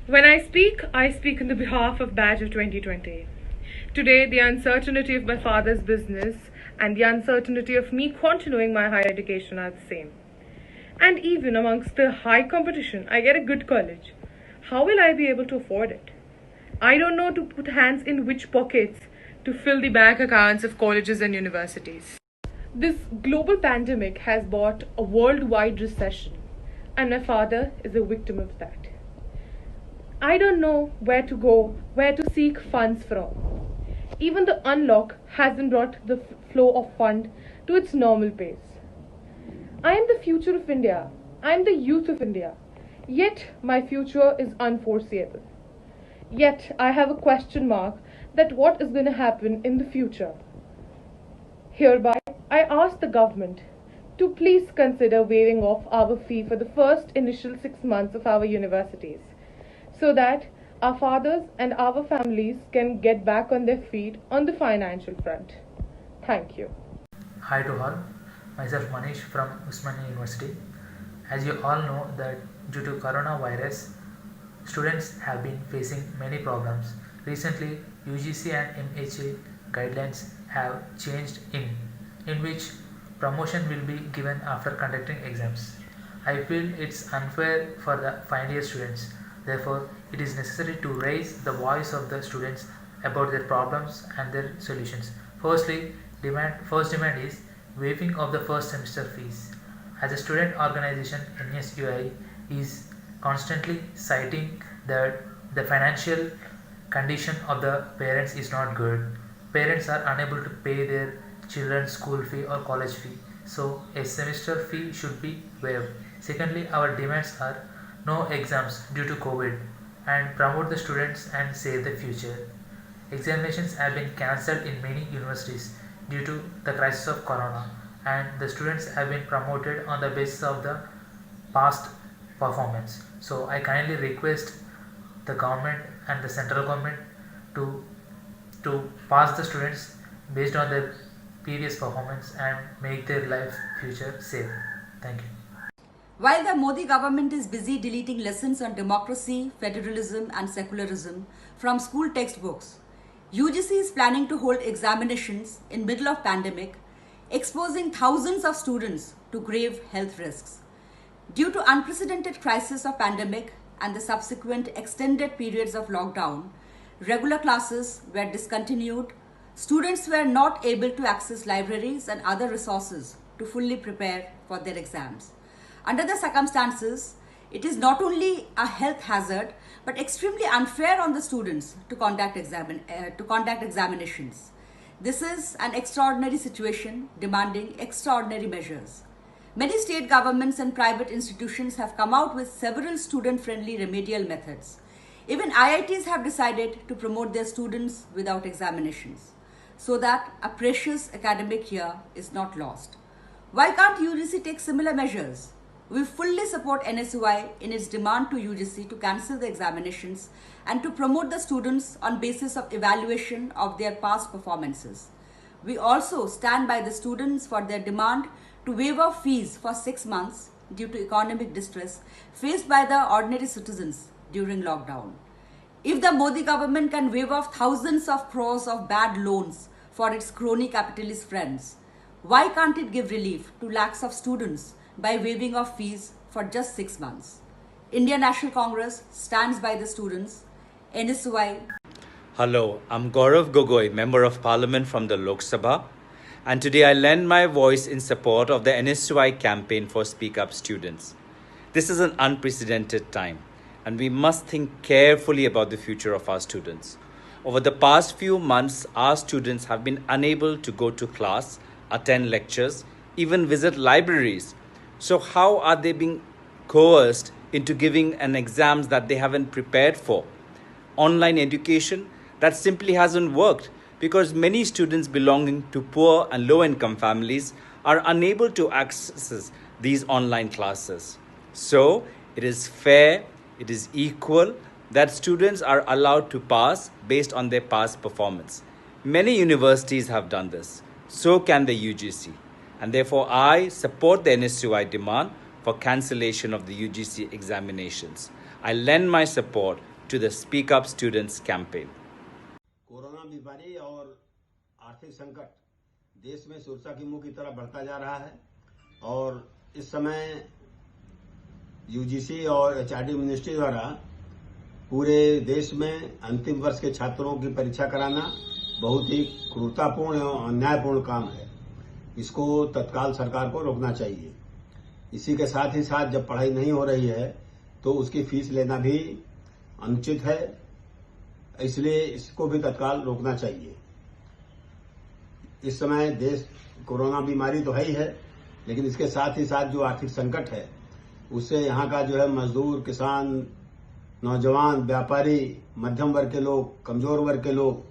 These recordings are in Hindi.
When I speak on the behalf of Badge of 2020. Today, the uncertainty of my father's business and the uncertainty of me continuing my higher education are the same. And even amongst the high competition, I get a good college. How will I be able to afford it? I don't know to put hands in which pockets to fill the bank accounts of colleges and universities. This global pandemic has brought a worldwide recession, and my father is a victim of that. I don't know where to go, where to seek funds from. Even the unlock hasn't brought the flow of fund to its normal pace. I am the future of India. I am the youth of India. Yet my future is unforeseeable. Yet I have a question mark that what is going to happen in the future. Hereby, I ask the government to please consider waiving off our fee for the first initial 6 months of our universities so that our fathers and our families can get back on their feet on the financial front. Thank you. Hi to all, myself Manish from Usmania University. As you all know that due to coronavirus, students have been facing many problems. Recently, UGC and MHA guidelines have changed in which promotion will be given after conducting exams. I feel it's unfair for the final year students. Therefore, it is necessary to raise the voice of the students about their problems and their solutions. First demand is waiving of the first semester fees. As a student organization, NSUI is constantly citing that the financial condition of the parents is not good. Parents are unable to pay their children's school fee or college fee. So a semester fee should be waived. Secondly, our demands are no exams due to COVID and promote the students and save the future. Examinations have been cancelled in many universities due to the crisis of corona, and the students have been promoted on the basis of the past performance. So I kindly request the government and the central government to pass the students based on their previous performance and make their life future safe. Thank you. While the Modi government is busy deleting lessons on democracy, federalism and secularism from school textbooks, UGC is planning to hold examinations in middle of pandemic, exposing thousands of students to grave health risks. Due to unprecedented crisis of pandemic and the subsequent extended periods of lockdown, regular classes were discontinued, students were not able to access libraries and other resources to fully prepare for their exams. Under the circumstances, it is not only a health hazard but extremely unfair on the students to conduct examinations. This is an extraordinary situation demanding extraordinary measures. Many state governments and private institutions have come out with several student-friendly remedial methods. Even IITs have decided to promote their students without examinations, so that a precious academic year is not lost. Why can't UGC take similar measures? We fully support NSUI in its demand to UGC to cancel the examinations and to promote the students on basis of evaluation of their past performances. We also stand by the students for their demand to waive off fees for 6 months due to economic distress faced by the ordinary citizens during lockdown. If the Modi government can waive off thousands of crores of bad loans for its crony capitalist friends, why can't it give relief to lakhs of students by waiving off fees for just 6 months? Indian National Congress stands by the students. NSUI. Hello, I'm Gaurav Gogoi, Member of Parliament from the Lok Sabha, and today I lend my voice in support of the NSUI campaign for Speak Up Students. This is an unprecedented time, and we must think carefully about the future of our students. Over the past few months, our students have been unable to go to class, attend lectures, even visit libraries. So how are they being coerced into giving an exams that they haven't prepared for? Online education, that simply hasn't worked because many students belonging to poor and low-income families are unable to access these online classes. So it is fair, it is equal that students are allowed to pass based on their past performance. Many universities have done this. So can the UGC. And therefore, I support the NSUI demand for cancellation of the UGC examinations. I lend my support to the Speak Up Students campaign. Corona बीमारी और आर्थिक संकट देश में सुरक्षा की मुंह की तरफ बढ़ता जा रहा है और इस समय यूजीसी और एचआरडी मिनिस्ट्री द्वारा पूरे देश में अंतिम वर्ष के छात्रों की परीक्षा कराना बहुत ही क्रूरतापूर्ण एवं अन्यायपूर्ण काम है। इसको तत्काल सरकार को रोकना चाहिए। इसी के साथ ही साथ जब पढ़ाई नहीं हो रही है तो उसकी फीस लेना भी अनुचित है, इसलिए इसको भी तत्काल रोकना चाहिए। इस समय देश कोरोना बीमारी तो है ही है, लेकिन इसके साथ ही साथ जो आर्थिक संकट है उससे यहाँ का जो है मजदूर, किसान, नौजवान, व्यापारी, मध्यम वर्ग के लोग, कमजोर वर्ग के लोग,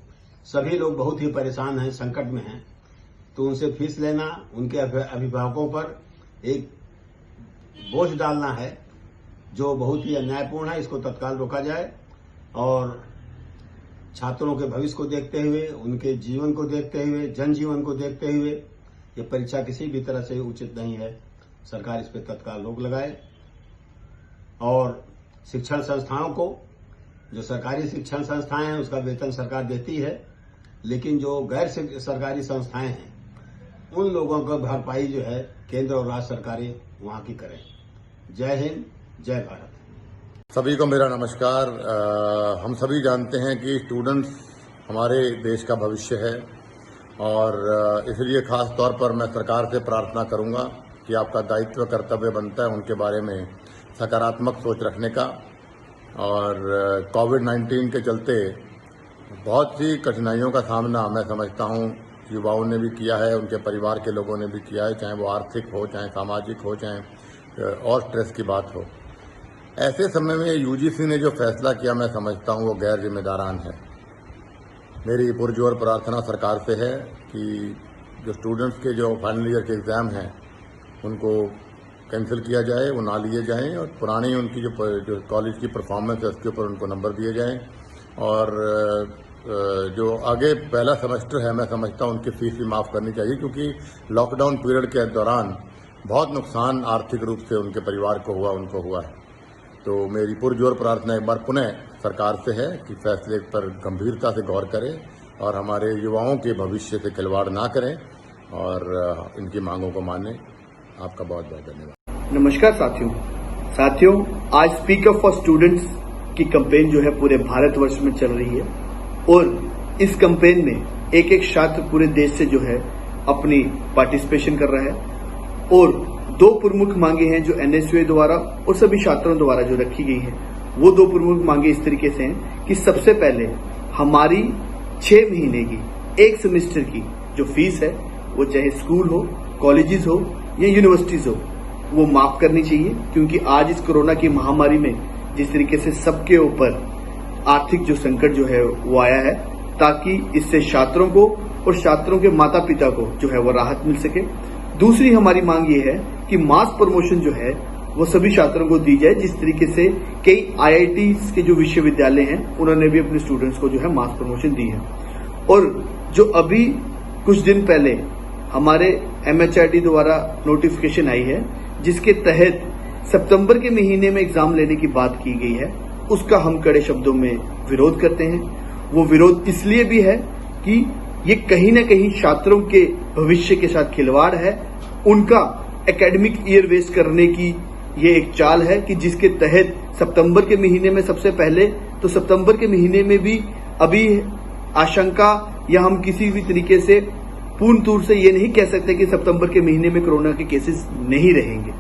सभी लोग बहुत ही परेशान हैं, संकट में हैं। तो उनसे फीस लेना, उनके अभिभावकों पर एक बोझ डालना है जो बहुत ही अन्यायपूर्ण है। इसको तत्काल रोका जाए और छात्रों के भविष्य को देखते हुए, उनके जीवन को देखते हुए, जनजीवन को देखते हुए ये परीक्षा किसी भी तरह से उचित नहीं है। सरकार इस पर तत्काल रोक लगाए और शिक्षण संस्थाओं को, जो सरकारी शिक्षण संस्थाएं हैं उसका वेतन सरकार देती है, लेकिन जो गैर सरकारी संस्थाएं हैं उन लोगों को भरपाई जो है केंद्र और राज्य सरकारें वहां की करें। जय हिंद, जय भारत। सभी को मेरा नमस्कार। हम सभी जानते हैं कि स्टूडेंट्स हमारे देश का भविष्य है और इसलिए खास तौर पर मैं सरकार से प्रार्थना करूंगा कि आपका दायित्व, कर्तव्य बनता है उनके बारे में सकारात्मक सोच रखने का। और कोविड-19 के चलते बहुत सी कठिनाइयों का सामना मैं समझता हूं युवाओं ने भी किया है, उनके परिवार के लोगों ने भी किया है, चाहे वो आर्थिक हो, चाहे सामाजिक हो, चाहे और स्ट्रेस की बात हो। ऐसे समय में यूजीसी ने जो फैसला किया मैं समझता हूं वो गैर जिम्मेदारान है। मेरी पुरजोर प्रार्थना सरकार से है कि जो स्टूडेंट्स के जो फाइनल ईयर के एग्ज़ाम हैं उनको कैंसिल किया जाए, वो ना लिए जाएं और पुरानी उनकी जो कॉलेज की परफॉर्मेंस है उसके ऊपर उनको नंबर दिए जाएं। और जो आगे पहला सेमेस्टर है मैं समझता हूं उनकी फीस भी माफ़ करनी चाहिए, क्योंकि लॉकडाउन पीरियड के दौरान बहुत नुकसान आर्थिक रूप से उनके परिवार को हुआ, उनको हुआ है। तो मेरी पुरजोर प्रार्थना एक बार पुनः सरकार से है कि फैसले पर गंभीरता से गौर करें और हमारे युवाओं के भविष्य से खिलवाड़ ना करें और इनकी मांगों को मानें। आपका बहुत बहुत धन्यवाद। नमस्कार साथियों, आज स्पीक अप फॉर स्टूडेंट्स की कैंपेन जो है पूरे भारतवर्ष में चल रही है और इस कैंपेन में एक एक छात्र पूरे देश से जो है अपनी पार्टिसिपेशन कर रहा है और दो प्रमुख मांगे हैं जो एनएसयूआई द्वारा और सभी छात्रों द्वारा जो रखी गई है। वो दो प्रमुख मांगे इस तरीके से हैं कि सबसे पहले हमारी 6 महीने की एक सेमेस्टर की जो फीस है वो चाहे स्कूल हो, कॉलेजेस हो या यूनिवर्सिटीज हो, वो माफ करनी चाहिए, क्योंकि आज इस कोरोना की महामारी में जिस तरीके से सबके ऊपर आर्थिक जो संकट जो है वो आया है, ताकि इससे छात्रों को और छात्रों के माता पिता को जो है वो राहत मिल सके। दूसरी हमारी मांग ये है कि मास प्रमोशन जो है वो सभी छात्रों को दी जाए, जिस तरीके से कई आईआईटीज के जो विश्वविद्यालय हैं उन्होंने भी अपने स्टूडेंट्स को जो है मास प्रमोशन दी है। और जो अभी कुछ दिन पहले हमारे एमएचआरडी द्वारा नोटिफिकेशन आई है जिसके तहत सितंबर के महीने में एग्जाम लेने की बात की गई है, उसका हम कड़े शब्दों में विरोध करते हैं। वो विरोध इसलिए भी है कि ये कहीं न कहीं छात्रों के भविष्य के साथ खिलवाड़ है, उनका एकेडमिक ईयर वेस्ट करने की ये एक चाल है कि जिसके तहत सितंबर के महीने में सबसे पहले तो सितंबर के महीने में भी अभी आशंका या हम किसी भी तरीके से पूर्ण तौर से ये नहीं कह सकते कि सितंबर के महीने में कोरोना के केसेस नहीं रहेंगे।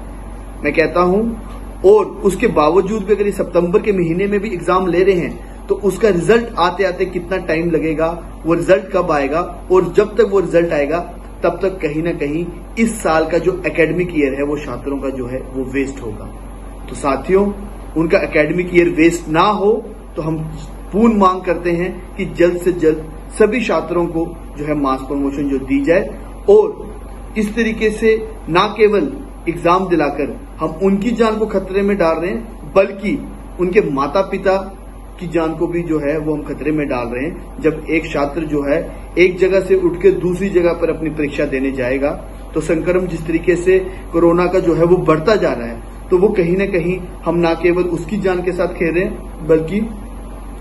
मैं कहता हूं और उसके बावजूद भी अगर सितंबर के महीने में भी एग्जाम ले रहे हैं तो उसका रिजल्ट आते आते कितना टाइम लगेगा, वो रिजल्ट कब आएगा, और जब तक वो रिजल्ट आएगा तब तक कहीं ना कहीं इस साल का जो एकेडमिक ईयर है वो छात्रों का जो है वो वेस्ट होगा। तो साथियों, उनका एकेडमिक ईयर वेस्ट ना हो तो हम पूर्ण मांग करते हैं कि जल्द से जल्द सभी छात्रों को जो है मास प्रमोशन जो दी जाए और इस तरीके से ना केवल एग्जाम दिलाकर हम उनकी जान को खतरे में डाल रहे हैं बल्कि उनके माता पिता की जान को भी जो है वो हम खतरे में डाल रहे हैं। जब एक छात्र जो है एक जगह से उठ के दूसरी जगह पर अपनी परीक्षा देने जाएगा तो संक्रमण जिस तरीके से कोरोना का जो है वो बढ़ता जा रहा है, तो वो कहीं ना कहीं हम ना केवल उसकी जान के साथ खेल रहे हैं बल्कि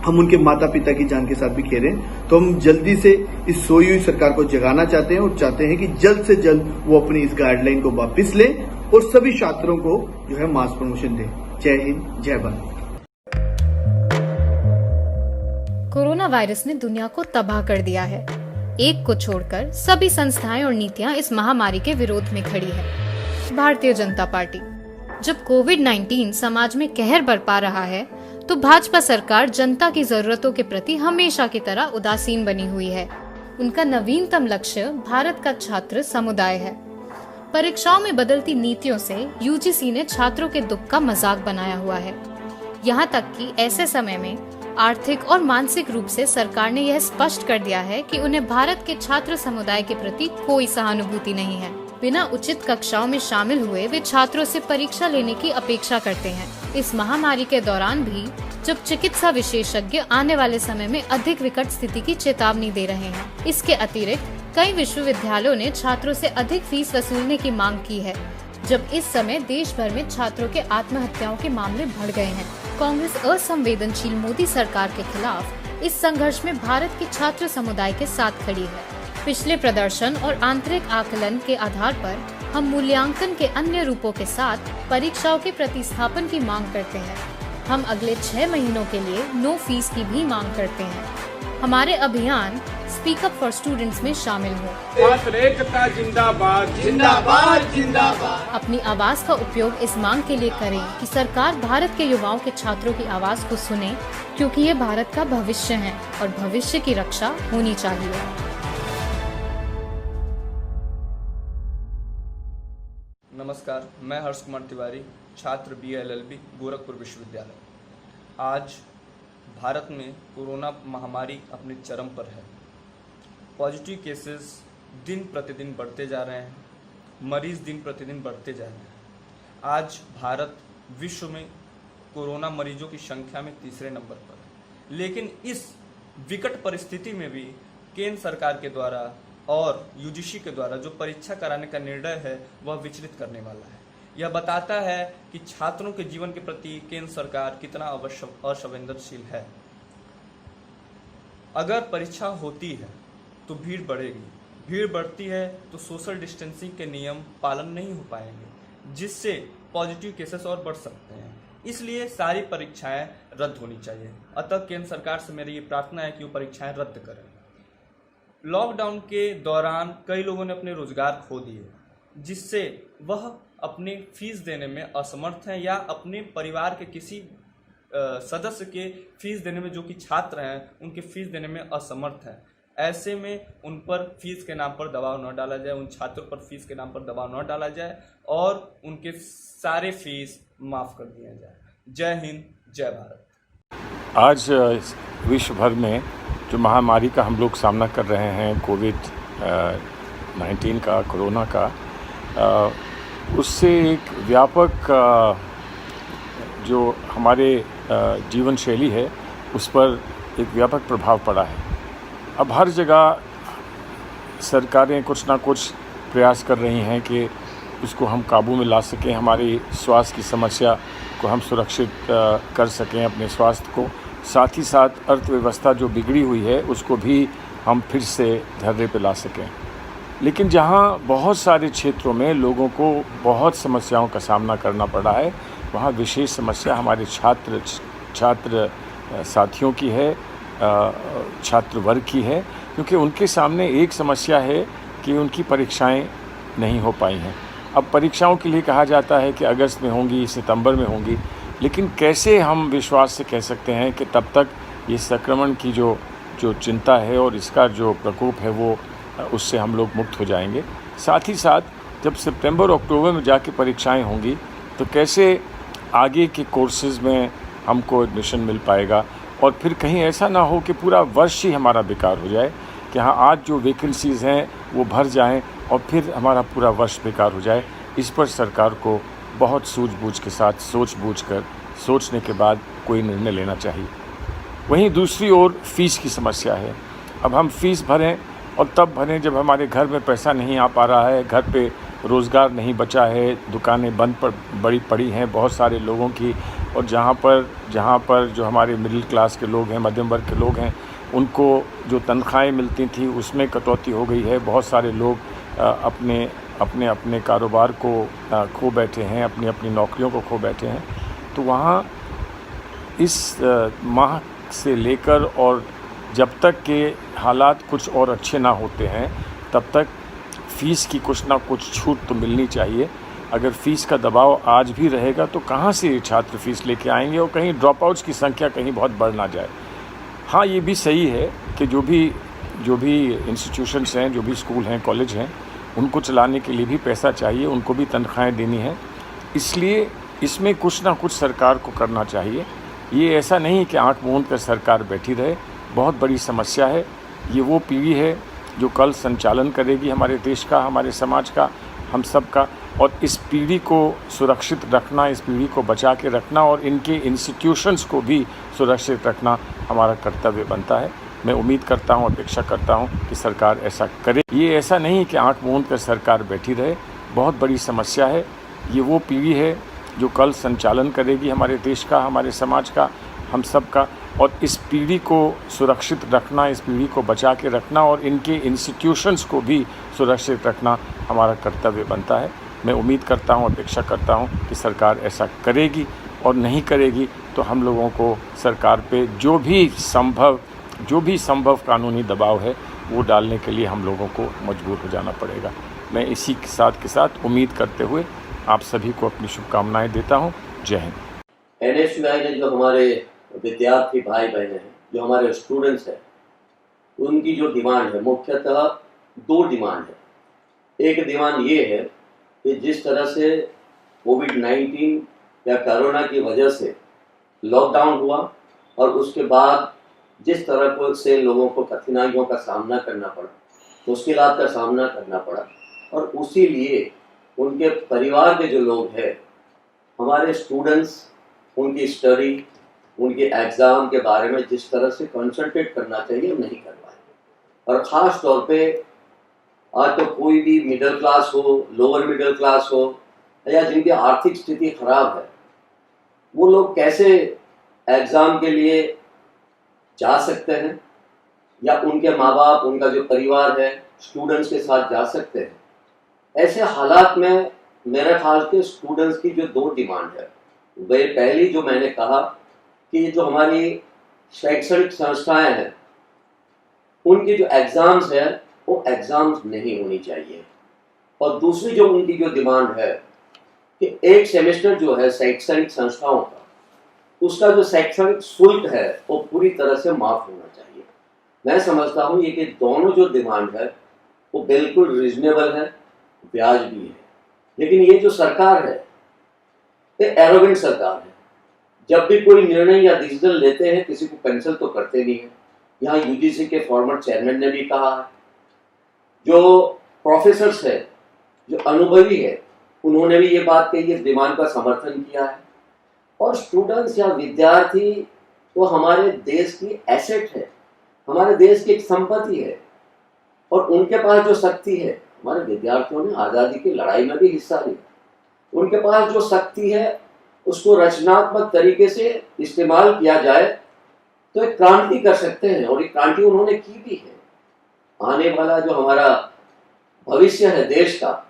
हम उनके माता पिता की जान के साथ भी खेल रहे हैं। तो हम जल्दी से इस सोई हुई सरकार को जगाना चाहते हैं और चाहते हैं कि जल्द से जल्द वो अपनी इस गाइडलाइन को वापस लें और सभी छात्रों को जो है मास प्रमोशन दें। जय हिंद, जय भारत। कोरोना वायरस ने दुनिया को तबाह कर दिया है। एक को छोड़कर सभी संस्थाएं और नीतियां इस महामारी के विरोध में खड़ी है। भारतीय जनता पार्टी जब कोविड-19 समाज में कहर बरपा रहा है तो भाजपा सरकार जनता की जरूरतों के प्रति हमेशा की तरह उदासीन बनी हुई है। उनका नवीनतम लक्ष्य भारत का छात्र समुदाय है। परीक्षाओं में बदलती नीतियों से यूजीसी ने छात्रों के दुख का मजाक बनाया हुआ है। यहाँ तक कि ऐसे समय में आर्थिक और मानसिक रूप से सरकार ने यह स्पष्ट कर दिया है कि उन्हें भारत के छात्र समुदाय के प्रति कोई सहानुभूति नहीं है। बिना उचित कक्षाओं में शामिल हुए वे छात्रों से परीक्षा लेने की अपेक्षा करते हैं। इस महामारी के दौरान भी जब चिकित्सा विशेषज्ञ आने वाले समय में अधिक विकट स्थिति की चेतावनी दे रहे हैं। इसके अतिरिक्त कई विश्वविद्यालयों ने छात्रों से अधिक फीस वसूलने की मांग की है, जब इस समय देश भर में छात्रों के आत्महत्याओं के मामले बढ़ गए हैं। कांग्रेस असंवेदनशील मोदी सरकार के खिलाफ इस संघर्ष में भारत के छात्र समुदाय के साथ खड़ी है। पिछले प्रदर्शन और आंतरिक आकलन के आधार पर हम मूल्यांकन के अन्य रूपों के साथ परीक्षाओं के प्रतिस्थापन की मांग करते हैं। हम अगले 6 महीनों के लिए नो फीस की भी मांग करते हैं। हमारे अभियान स्पीक अप फॉर स्टूडेंट्स में शामिल हो। छात्र एकता जिंदाबाद, जिंदाबाद, जिंदाबाद। अपनी आवाज का उपयोग इस मांग के लिए करें कि सरकार भारत के युवाओं के छात्रों की आवाज को सुने, क्योंकि ये भारत का भविष्य है और भविष्य की रक्षा होनी चाहिए। नमस्कार, मैं हर्ष कुमार तिवारी, छात्र BA-LLB गोरखपुर विश्वविद्यालय। आज भारत में कोरोना महामारी अपने चरम पर है। पॉजिटिव केसेस दिन प्रतिदिन बढ़ते जा रहे हैं, मरीज दिन प्रतिदिन बढ़ते जा रहे हैं। आज भारत विश्व में कोरोना मरीजों की संख्या में तीसरे नंबर पर है। लेकिन इस विकट परिस्थिति में भी केंद्र सरकार के द्वारा और यूजीसी के द्वारा जो परीक्षा कराने का निर्णय है वह विचलित करने वाला है। यह बताता है कि छात्रों के जीवन के प्रति केंद्र सरकार कितना असंवेदनशील है। अगर परीक्षा होती है तो भीड़ बढ़ेगी, भीड़ बढ़ती है तो सोशल डिस्टेंसिंग के नियम पालन नहीं हो पाएंगे, जिससे पॉजिटिव केसेस और बढ़ सकते हैं। इसलिए सारी परीक्षाएं रद्द होनी चाहिए। अतः केंद्र सरकार से मेरी ये प्रार्थना है कि वो परीक्षाएं रद्द करें। लॉकडाउन के दौरान कई लोगों ने अपने रोजगार खो दिए, जिससे वह अपने फीस देने में असमर्थ हैं या अपने परिवार के किसी सदस्य के फीस देने में, जो कि छात्र हैं उनके फीस देने में असमर्थ हैं। ऐसे में उन पर फीस के नाम पर दबाव न डाला जाए, उन छात्रों पर फीस के नाम पर दबाव न डाला जाए और उनके सारे फीस माफ़ कर दिया जाए। जय हिंद, जय भारत। आज विश्व भर में जो महामारी का हम लोग सामना कर रहे हैं, कोविड-19 का, कोरोना का, उससे एक व्यापक जो हमारे जीवन शैली है उस पर एक व्यापक प्रभाव पड़ा है। अब हर जगह सरकारें कुछ ना कुछ प्रयास कर रही हैं कि उसको हम काबू में ला सकें, हमारी स्वास्थ्य की समस्या को हम सुरक्षित कर सकें, अपने स्वास्थ्य को। साथ ही साथ अर्थव्यवस्था जो बिगड़ी हुई है उसको भी हम फिर से धर्रे पे ला सकें। लेकिन जहाँ बहुत सारे क्षेत्रों में लोगों को बहुत समस्याओं का सामना करना पड़ा है, वहाँ विशेष समस्या हमारे छात्र साथियों की है, छात्र वर्ग की है, क्योंकि उनके सामने एक समस्या है कि उनकी परीक्षाएं नहीं हो पाई हैं। अब परीक्षाओं के लिए कहा जाता है कि अगस्त में होंगी, सितंबर में होंगी, लेकिन कैसे हम विश्वास से कह सकते हैं कि तब तक ये संक्रमण की जो चिंता है और इसका जो प्रकोप है वो उससे हम लोग मुक्त हो जाएंगे। साथ ही साथ जब सितंबर अक्टूबर में जाके परीक्षाएं होंगी तो कैसे आगे के कोर्सेज़ में हमको एडमिशन मिल पाएगा, और फिर कहीं ऐसा ना हो कि पूरा वर्ष ही हमारा बेकार हो जाए, कि हाँ आज जो वैकेंसीज़ हैं वो भर जाएं और फिर हमारा पूरा वर्ष बेकार हो जाए। इस पर सरकार को बहुत सूझबूझ के साथ सोचने के बाद कोई निर्णय लेना चाहिए। वहीं दूसरी ओर फ़ीस की समस्या है। अब हम फ़ीस भरें और तब भरें जब हमारे घर में पैसा नहीं आ पा रहा है, घर पे रोज़गार नहीं बचा है, दुकानें बंद पड़ी हैं, बहुत सारे लोगों की और जहाँ पर जो हमारे मिडिल क्लास के लोग हैं, मध्यम वर्ग के लोग हैं, उनको जो तनख्वाहें मिलती थी उसमें कटौती हो गई है। बहुत सारे लोग अपने कारोबार को खो बैठे हैं, अपनी नौकरियों को खो बैठे हैं। तो वहाँ इस माह से लेकर और जब तक के हालात कुछ और अच्छे ना होते हैं तब तक फ़ीस की कुछ ना कुछ छूट तो मिलनी चाहिए। अगर फ़ीस का दबाव आज भी रहेगा तो कहाँ से छात्र फ़ीस लेके आएंगे और कहीं ड्रॉप आउट्स की संख्या कहीं बहुत बढ़ ना जाए। हाँ, ये भी सही है कि जो भी इंस्टीट्यूशंस हैं, जो भी स्कूल हैं, कॉलेज हैं, उनको चलाने के लिए भी पैसा चाहिए, उनको भी तनख्वाहें देनी है। इसलिए इसमें कुछ ना कुछ सरकार को करना चाहिए। ये ऐसा नहीं कि आँख मूंद कर सरकार बैठी रहे। बहुत बड़ी समस्या है। ये वो पीढ़ी है जो कल संचालन करेगी हमारे देश का, हमारे समाज का, हम सब का। और इस पीढ़ी को सुरक्षित रखना, इस पीढ़ी को बचा के रखना और इनके इंस्टीट्यूशंस को भी सुरक्षित रखना हमारा कर्तव्य बनता है। मैं उम्मीद करता हूँ, अपेक्षा करता हूँ कि सरकार ऐसा करे। ये ऐसा नहीं कि आँख मूंद कर सरकार बैठी रहे। बहुत बड़ी समस्या है। ये वो पीढ़ी है जो कल संचालन करेगी हमारे देश का, हमारे समाज का, हम सब का। और इस पीढ़ी को सुरक्षित रखना, इस पीढ़ी को बचा के रखना और इनके इंस्टीट्यूशंस को भी सुरक्षित रखना हमारा कर्तव्य बनता है। मैं उम्मीद करता हूँ, अपेक्षा करता हूँ कि सरकार ऐसा करेगी। और नहीं करेगी तो हम लोगों को सरकार पे जो भी संभव कानूनी दबाव है वो डालने के लिए हम लोगों को मजबूर हो जाना पड़ेगा। मैं इसी के साथ उम्मीद करते हुए आप सभी को अपनी शुभकामनाएं देता हूं। जय हिंद। NSUI ने जो हमारे विद्यार्थी भाई बहन हैं, जो हमारे स्टूडेंट्स हैं, उनकी जो डिमांड है, मुख्यतः दो डिमांड है। एक डिमांड ये है कि जिस तरह से कोविड-19 या कोरोना की वजह से लॉकडाउन हुआ और उसके बाद जिस तरह से लोगों को कठिनाइयों का सामना करना पड़ा, मुश्किलात का सामना करना पड़ा, और उसी लिए उनके परिवार के जो लोग हैं, हमारे स्टूडेंट्स, उनकी स्टडी, उनके एग्ज़ाम के बारे में जिस तरह से कंसंट्रेट करना चाहिए वो नहीं कर पाए। और ख़ास तौर पे आज तो कोई भी मिडिल क्लास हो, लोअर मिडिल क्लास हो, या जिनकी आर्थिक स्थिति ख़राब है, वो लोग कैसे एग्ज़ाम के लिए जा सकते हैं, या उनके माँ बाप, उनका जो परिवार है, स्टूडेंट्स के साथ जा सकते हैं। ऐसे हालात में मेरे ख्याल के स्टूडेंट्स की जो दो डिमांड है, वे पहली जो मैंने कहा कि जो हमारी शैक्षणिक संस्थाएं हैं, उनकी जो एग्ज़ाम्स है वो एग्ज़ाम्स नहीं होनी चाहिए। और दूसरी जो उनकी जो डिमांड है कि एक सेमेस्टर जो है शैक्षणिक संस्थाओं का, उसका जो शैक्षणिक शुल्क है वो पूरी तरह से माफ़ होना चाहिए। मैं समझता हूँ ये कि दोनों जो डिमांड है वो बिल्कुल रीजनेबल है, ब्याज भी है। लेकिन ये जो सरकार है, ये एरोगेंट सरकार है। जब भी कोई निर्णय या डिसीजन लेते हैं, किसी को कैंसिल तो करते नहीं है। यहाँ UGC के फॉर्मर चेयरमैन ने भी कहा है, जो प्रोफेसर्स है, जो अनुभवी है, उन्होंने भी ये बात कही, इस डिमांड का समर्थन किया है। और स्टूडेंट्स या विद्यार्थी तो हमारे देश की एसेट है, हमारे देश की एक संपत्ति है, और उनके पास जो शक्ति है, हमारे विद्यार्थियों ने आज़ादी की लड़ाई में भी हिस्सा लिया, उनके पास जो शक्ति है उसको रचनात्मक तरीके से इस्तेमाल किया जाए तो एक क्रांति कर सकते हैं, और एक क्रांति उन्होंने की भी है। आने वाला जो हमारा भविष्य है देश का,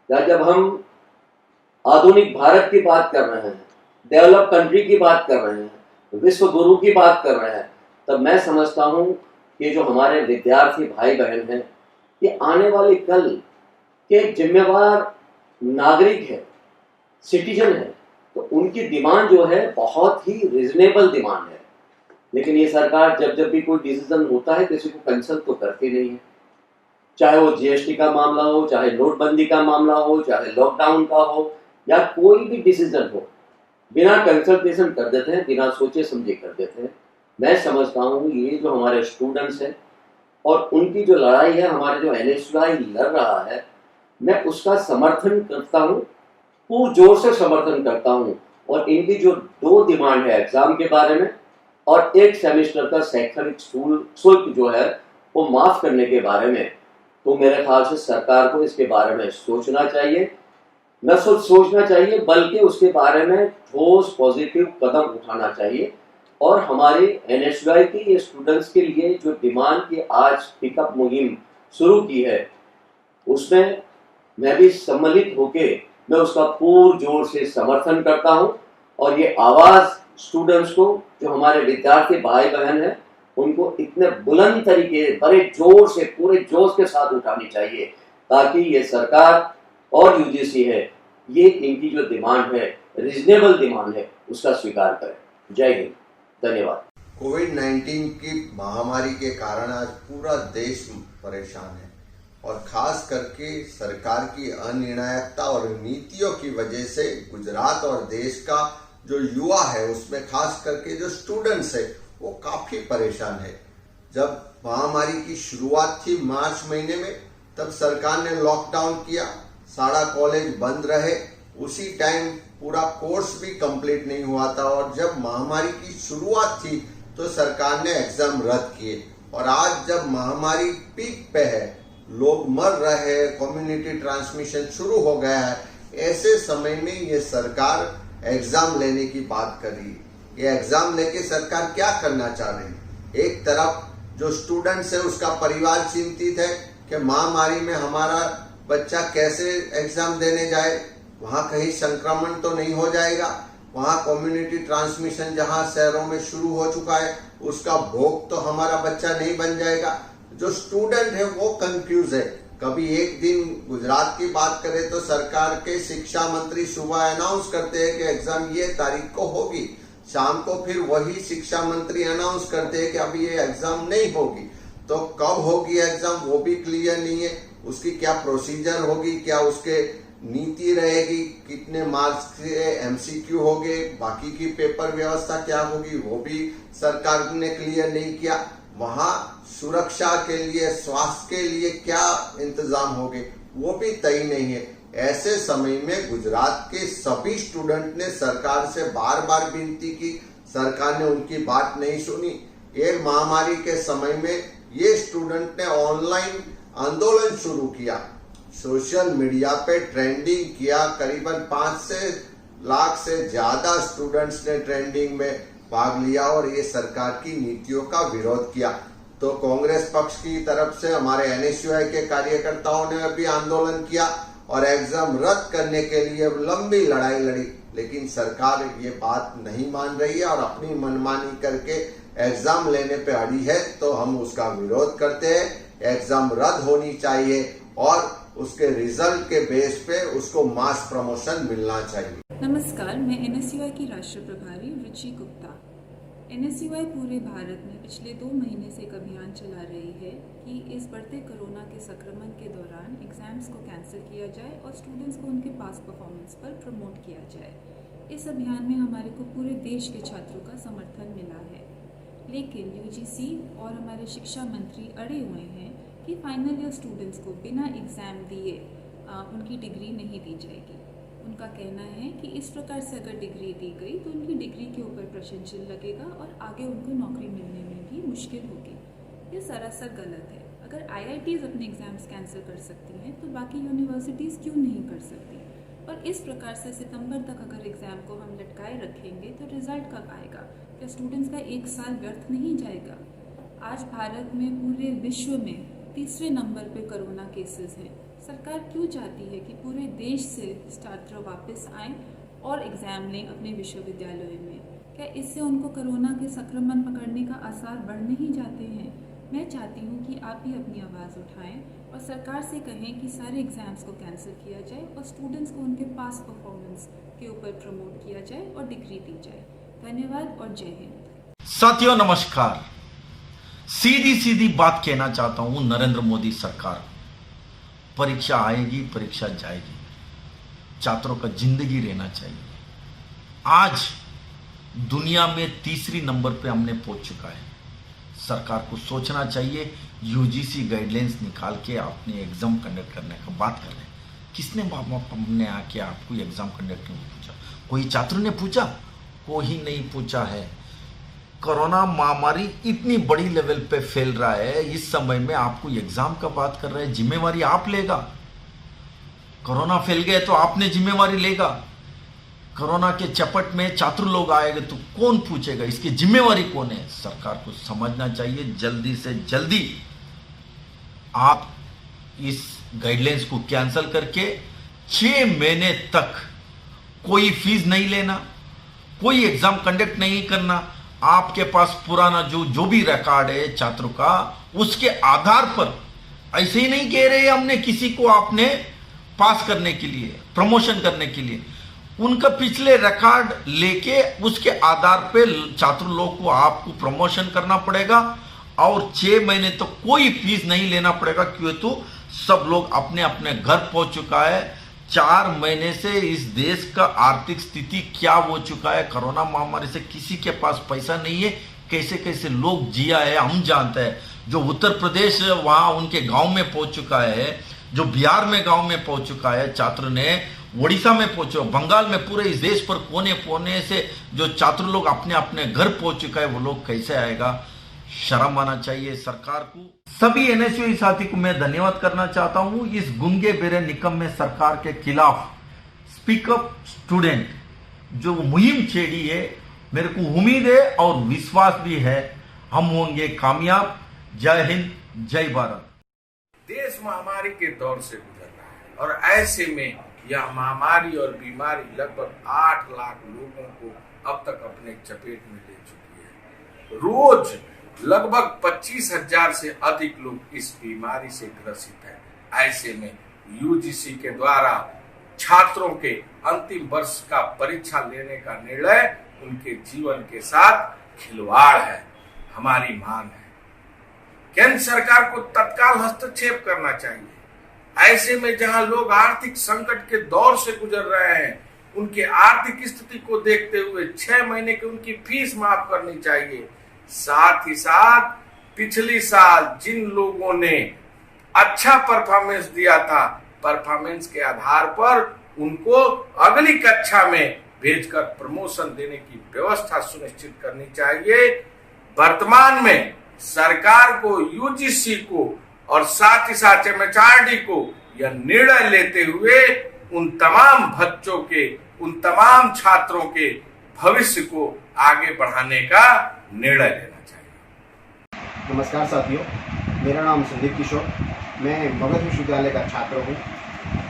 या जब हम आधुनिक भारत की बात कर रहे हैं, डेवलप कंट्री की बात कर रहे हैं, विश्व गुरु की बात कर रहे हैं, तब मैं समझता हूँ कि जो हमारे विद्यार्थी भाई बहन हैं, ये आने वाले कल के एक जिम्मेवार नागरिक है, सिटीजन है। तो उनकी डिमांड जो है बहुत ही रीजनेबल डिमांड है। लेकिन ये सरकार जब भी कोई डिसीजन होता है, किसी को कैंसिल तो करती नहीं है। चाहे वो GST का मामला हो, चाहे नोटबंदी का मामला हो, चाहे लॉकडाउन का हो, या कोई भी डिसीजन हो, बिना कंसल्टेशन कर देते हैं, बिना सोचे समझे कर देते हैं। मैं समझता हूँ ये जो हमारे स्टूडेंट्स हैं और उनकी जो लड़ाई है, हमारे जो NSUI लड़ रहा है, मैं उसका समर्थन करता हूँ, पूर्ण जोर से समर्थन करता हूँ। और इनकी जो दो डिमांड है एग्जाम के बारे में और एक सेमेस्टर का शैक्षणिक शुल्क जो है वो माफ़ करने के बारे में, तो मेरे ख्याल से सरकार को इसके बारे में सोचना चाहिए। न सिर्फ सोचना चाहिए बल्कि उसके बारे में ठोस पॉजिटिव कदम उठाना चाहिए। और हमारे NSY के स्टूडेंट्स के लिए जो डिमांड की आज पिकअप मुहिम शुरू की है, उसमें मैं भी सम्मिलित होके मैं उसका पूर्ण जोर से समर्थन करता हूं। और ये आवाज़ स्टूडेंट्स को, जो हमारे विद्यार्थी भाई बहन हैं, उनको इतने बुलंद तरीके, बड़े जोर से, पूरे जोश के साथ उठानी चाहिए, ताकि ये सरकार और UGC है, ये इनकी जो डिमांड है, रीजनेबल डिमांड है, उसका स्वीकार करें। जय हिंद, धन्यवाद। कोविड-19 की महामारी के कारण आज पूरा देश परेशान है और खास करके सरकार की अनिर्णायकता और नीतियों की वजह से गुजरात और देश का जो युवा है, उसमें खास करके जो स्टूडेंट्स है, वो काफी परेशान है। जब महामारी की शुरुआत थी मार्च महीने में, तब सरकार ने लॉकडाउन किया, सारा कॉलेज बंद रहे। उसी टाइम पूरा कोर्स भी कंप्लीट नहीं हुआ था और जब महामारी की शुरुआत थी तो सरकार ने एग्जाम रद्द किए। और आज जब महामारी पीक पे है, लोग मर रहे हैं, कम्युनिटी ट्रांसमिशन शुरू हो गया है, ऐसे समय में ये सरकार एग्जाम लेने की बात कर रही है। ये एग्जाम लेके सरकार क्या करना चाह रही है? एक तरफ जो स्टूडेंट्स है उसका परिवार चिंतित है कि महामारी में हमारा बच्चा कैसे एग्जाम देने जाए, वहां कहीं संक्रमण तो नहीं हो जाएगा, वहां कम्युनिटी ट्रांसमिशन जहां शहरों में शुरू हो चुका है उसका भोग तो हमारा बच्चा नहीं बन जाएगा। जो स्टूडेंट है वो कंफ्यूज है। कभी एक दिन गुजरात की बात करें तो सरकार के शिक्षा मंत्री सुबह अनाउंस करते हैं कि एग्जाम ये तारीख को होगी, शाम को फिर वही शिक्षा मंत्री अनाउंस करते हैं कि अभी ये एग्जाम नहीं होगी। तो कब होगी एग्जाम वो भी क्लियर नहीं है, उसकी क्या प्रोसीजर होगी, क्या उसके नीति रहेगी, कितने मार्क्स के MCQ होंगे, बाकी की पेपर व्यवस्था क्या होगी, वो भी सरकार ने क्लियर नहीं किया। वहां सुरक्षा के लिए, स्वास्थ्य के लिए क्या इंतजाम होंगे, वो भी तय नहीं है। ऐसे समय में गुजरात के सभी स्टूडेंट ने सरकार से बार बार विनती की, सरकार ने उनकी बात नहीं सुनी। एक महामारी के समय में ये स्टूडेंट ने ऑनलाइन आंदोलन शुरू किया, सोशल मीडिया पे ट्रेंडिंग किया। करीबन 5 लाख से ज्यादा स्टूडेंट्स ने ट्रेंडिंग में भाग लिया और ये सरकार की नीतियों का विरोध किया। तो कांग्रेस पक्ष की तरफ से हमारे NSY के कार्यकर्ताओं ने भी आंदोलन किया और एग्जाम रद्द करने के लिए लंबी लड़ाई लड़ी, लेकिन सरकार ये बात नहीं मान रही है और अपनी मनमानी करके एग्जाम लेने पे अड़ी है। तो हम उसका विरोध करते हैं। एग्जाम रद्द होनी चाहिए और उसके रिजल्ट के बेस पे उसको मास प्रमोशन मिलना चाहिए। नमस्कार, मैं NSY की राष्ट्रीय प्रभारी रुचि गुप्ता। NSY पूरे भारत में पिछले 2 महीने से एक अभियान चला रही है कि इस बढ़ते कोरोना के संक्रमण के दौरान एग्जाम्स को कैंसिल किया जाए और स्टूडेंट्स को उनके पास परफॉर्मेंस पर प्रमोट किया जाए। इस अभियान में हमारे को पूरे देश के छात्रों का समर्थन मिला है, लेकिन UGC और हमारे शिक्षा मंत्री अड़े हुए हैं कि फाइनल ईयर स्टूडेंट्स को बिना एग्ज़ाम दिए उनकी डिग्री नहीं दी जाएगी। उनका कहना है कि इस प्रकार से अगर डिग्री दी गई तो उनकी डिग्री के ऊपर प्रश्न चिन्ह लगेगा और आगे उनको नौकरी मिलने में भी मुश्किल होगी। ये सरासर गलत है। अगर IITs अपने एग्ज़ाम्स कैंसिल कर सकती हैं तो बाकी यूनिवर्सिटीज़ क्यों नहीं कर सकती? और इस प्रकार से सितंबर तक अगर एग्ज़ाम को हम लटकाए रखेंगे तो रिज़ल्ट कब आएगा? क्या स्टूडेंट्स का 1 साल व्यर्थ नहीं जाएगा? आज भारत में पूरे विश्व में 3रे नंबर पे कोरोना केसेस हैं। सरकार क्यों चाहती है कि पूरे देश से छात्र वापस आएं और एग्ज़ाम लें अपने विश्वविद्यालयों में? क्या इससे उनको कोरोना के संक्रमण पकड़ने का आसार बढ़ नहीं जाते हैं? मैं चाहती हूँ कि आप भी अपनी आवाज़ उठाएं और सरकार से कहें कि सारे एग्ज़ाम्स को कैंसिल किया जाए और स्टूडेंट्स को उनके पास परफॉर्मेंस के ऊपर प्रमोट किया जाए और डिग्री दी जाए। धन्यवाद और जय हिंद। साथियों नमस्कार। सीधी बात कहना चाहता हूं नरेंद्र मोदी सरकार, परीक्षा आएगी, परीक्षा जाएगी, छात्रों का जिंदगी रहना चाहिए। आज दुनिया में 3री नंबर पे हमने पहुंच चुका है। सरकार को सोचना चाहिए, UGC गाइडलाइंस निकाल के आपने एग्जाम कंडक्ट करने का बात कर रहे हैं। किसने हमने आके आपको एग्जाम कंडक्ट करने पूछा? कोई छात्र ने पूछा? कोई नहीं पूछा है। कोरोना महामारी इतनी बड़ी लेवल पे फैल रहा है, इस समय में आपको एग्जाम का बात कर रहे हैं, जिम्मेवारी आप लेगा। कोरोना फैल गए तो आपने जिम्मेवारी लेगा। कोरोना के चपट में छात्र लोग आएंगे तो कौन पूछेगा, इसकी जिम्मेवारी कौन है? सरकार को समझना चाहिए। जल्दी से जल्दी आप इस गाइडलाइंस को कैंसिल करके 6 महीने तक कोई फीस नहीं लेना, कोई एग्जाम कंडक्ट नहीं करना। आपके पास पुराना जो भी रिकॉर्ड है छात्रों का, उसके आधार पर, ऐसे ही नहीं कह रहे हमने किसी को आपने पास करने के लिए, प्रमोशन करने के लिए, उनका पिछले रिकॉर्ड लेके उसके आधार पे छात्र लोग को आपको प्रमोशन करना पड़ेगा और 6 महीने तो कोई फीस नहीं लेना पड़ेगा, क्यों तो सब लोग अपने अपने घर पहुंच चुका है। 4 महीने से इस देश का आर्थिक स्थिति क्या हो चुका है, कोरोना महामारी से किसी के पास पैसा नहीं है, कैसे कैसे लोग जिया है हम जानते हैं। जो उत्तर प्रदेश वहां उनके गांव में पहुंच चुका है, जो बिहार में गांव में पहुंच चुका है छात्र ने, उड़ीसा में पहुंचे, बंगाल में, पूरे इस देश पर कोने कोने से जो छात्र लोग अपने अपने घर पहुंच चुका है, वो लोग कैसे आएगा? शर्म आना चाहिए सरकार को। सभी एनएसयूआई साथी को मैं धन्यवाद करना चाहता हूं इस गुंगे बेरे निकम्मे सरकार के खिलाफ स्पीकअप स्टूडेंट जो मुहिम छेड़ी है। मेरे को उम्मीद है और विश्वास भी है हम होंगे कामयाब। जय हिंद, जय भारत। देश महामारी के दौर से गुजर रहा है और ऐसे में यह महामारी और बीमारी लगभग 8 लाख लोगों को अब तक अपने चपेट में ले चुकी है। रोज लगभग 25,000 से अधिक लोग इस बीमारी से ग्रसित हैं। ऐसे में यूजीसी के द्वारा छात्रों के अंतिम वर्ष का परीक्षा लेने का निर्णय उनके जीवन के साथ खिलवाड़ है। हमारी मांग है केंद्र सरकार को तत्काल हस्तक्षेप करना चाहिए। ऐसे में जहां लोग आर्थिक संकट के दौर से गुजर रहे हैं, उनके आर्थिक स्थिति को देखते हुए 6 महीने की उनकी फीस माफ करनी चाहिए। साथ ही साथ पिछली साल जिन लोगों ने अच्छा परफॉर्मेंस दिया था, परफॉर्मेंस के आधार पर उनको अगली कक्षा में भेजकर प्रमोशन देने की व्यवस्था सुनिश्चित करनी चाहिए। वर्तमान में सरकार को, यूजीसी को और साथ ही साथ एमएचआरडी को यह निर्णय लेते हुए उन तमाम बच्चों के, उन तमाम छात्रों के भविष्य को आगे बढ़ाने का निर्णय लेना चाहिए। नमस्कार साथियों, मेरा नाम संदीप किशोर, मैं मगध विश्वविद्यालय का छात्र हूँ।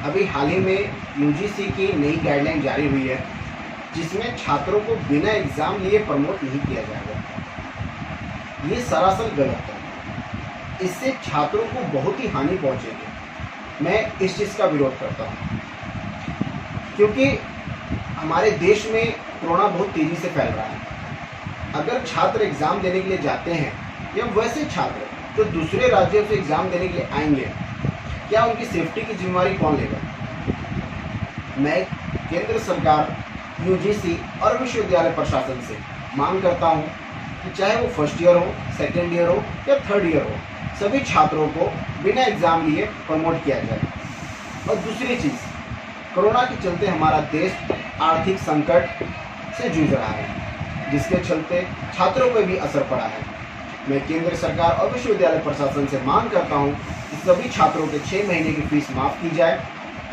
अभी हाल ही में यूजीसी की नई गाइडलाइन जारी हुई है जिसमें छात्रों को बिना एग्जाम लिए प्रमोट नहीं किया जाएगा। ये सरासर गलत है, इससे छात्रों को बहुत ही हानि पहुंचेगी। मैं इस चीज़ का विरोध करता हूं क्योंकि हमारे देश में कोरोना बहुत तेजी से फैल रहा है। अगर छात्र एग्जाम देने के लिए जाते हैं या वैसे छात्र जो दूसरे राज्यों से एग्जाम देने के लिए आएंगे, क्या उनकी सेफ्टी की जिम्मेवारी कौन लेगा? मैं केंद्र सरकार, यूजीसी और विश्वविद्यालय प्रशासन से मांग करता हूं कि चाहे वो फर्स्ट ईयर हो, सेकेंड ईयर हो या थर्ड ईयर हो, सभी छात्रों को बिना एग्जाम लिए प्रमोट किया जाए। और दूसरी चीज़, कोरोना के चलते हमारा देश आर्थिक संकट से जूझ रहा है, जिसके चलते छात्रों पर भी असर पड़ा है। मैं केंद्र सरकार और विश्वविद्यालय प्रशासन से मांग करता हूं कि सभी छात्रों के 6 महीने की फीस माफ की जाए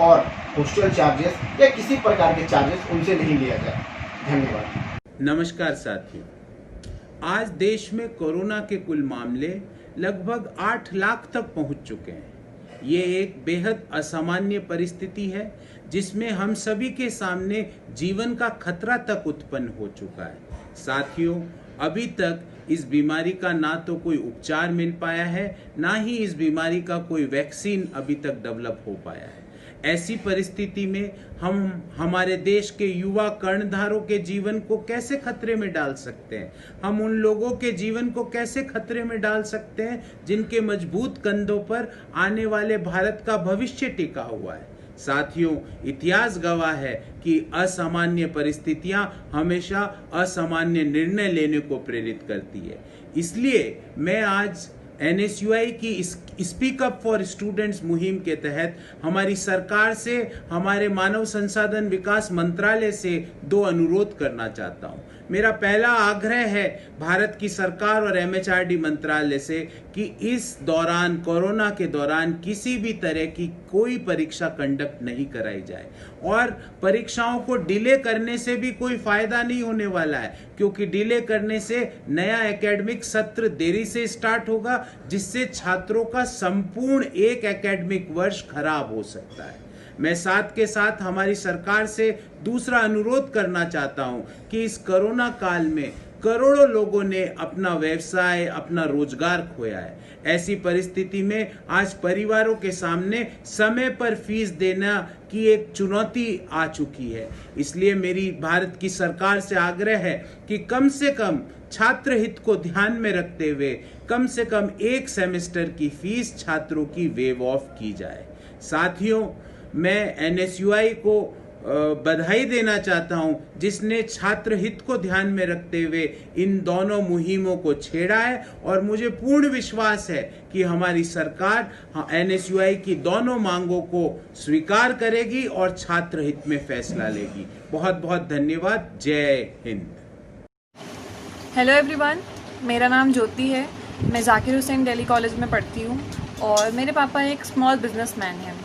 और हॉस्टल चार्जेस या किसी प्रकार के चार्जेस उनसे नहीं लिया जाए। धन्यवाद। नमस्कार साथियों, आज देश में कोरोना के कुल मामले लगभग 8 लाख तक पहुंच चुके हैं। ये एक बेहद असामान्य परिस्थिति है जिसमें हम सभी के सामने जीवन का खतरा तक उत्पन्न हो चुका है। साथियों, अभी तक इस बीमारी का ना तो कोई उपचार मिल पाया है, ना ही इस बीमारी का कोई वैक्सीन अभी तक डेवलप हो पाया है। ऐसी परिस्थिति में हम हमारे देश के युवा कर्णधारों के जीवन को कैसे खतरे में डाल सकते हैं? हम उन लोगों के जीवन को कैसे खतरे में डाल सकते हैं जिनके मजबूत कंधों पर आने वाले भारत का भविष्य टिका हुआ है? साथियों, इतिहास गवाह है कि असामान्य परिस्थितियां हमेशा असामान्य निर्णय लेने को प्रेरित करती है। इसलिए मैं आज एनएसयूआई की स्पीक अप फॉर स्टूडेंट्स मुहिम के तहत हमारी सरकार से, हमारे मानव संसाधन विकास मंत्रालय से 2 अनुरोध करना चाहता हूं। मेरा पहला आग्रह है भारत की सरकार और MHRD मंत्रालय से कि इस दौरान, कोरोना के दौरान किसी भी तरह की कोई परीक्षा कंडक्ट नहीं कराई जाए। और परीक्षाओं को डिले करने से भी कोई फायदा नहीं होने वाला है, क्योंकि डिले करने से नया एकेडमिक सत्र देरी से स्टार्ट होगा, जिससे छात्रों का संपूर्ण एक एकेडमिक वर्ष खराब हो सकता है। मैं साथ के साथ हमारी सरकार से दूसरा अनुरोध करना चाहता हूं कि इस कोरोना काल में करोड़ों लोगों ने अपना व्यवसाय, अपना रोजगार खोया है। ऐसी परिस्थिति में आज परिवारों के सामने समय पर फीस देना की एक चुनौती आ चुकी है। इसलिए मेरी भारत की सरकार से आग्रह है कि कम से कम छात्र हित को ध्यान में रखते हुए कम से कम एक सेमेस्टर की फीस छात्रों की वेव ऑफ की जाए। साथियों, मैं NSUI को बधाई देना चाहता हूं, जिसने छात्र हित को ध्यान में रखते हुए इन दोनों मुहिमों को छेड़ा है, और मुझे पूर्ण विश्वास है कि हमारी सरकार NSUI की दोनों मांगों को स्वीकार करेगी और छात्र हित में फैसला लेगी। बहुत बहुत धन्यवाद। जय हिंद। हेलो एवरीवन, मेरा नाम ज्योति है। मैं जाकिर हुसैन दिल्ली कॉलेज में पढ़ती हूँ और मेरे पापा एक स्मॉल बिजनेसमैन हैं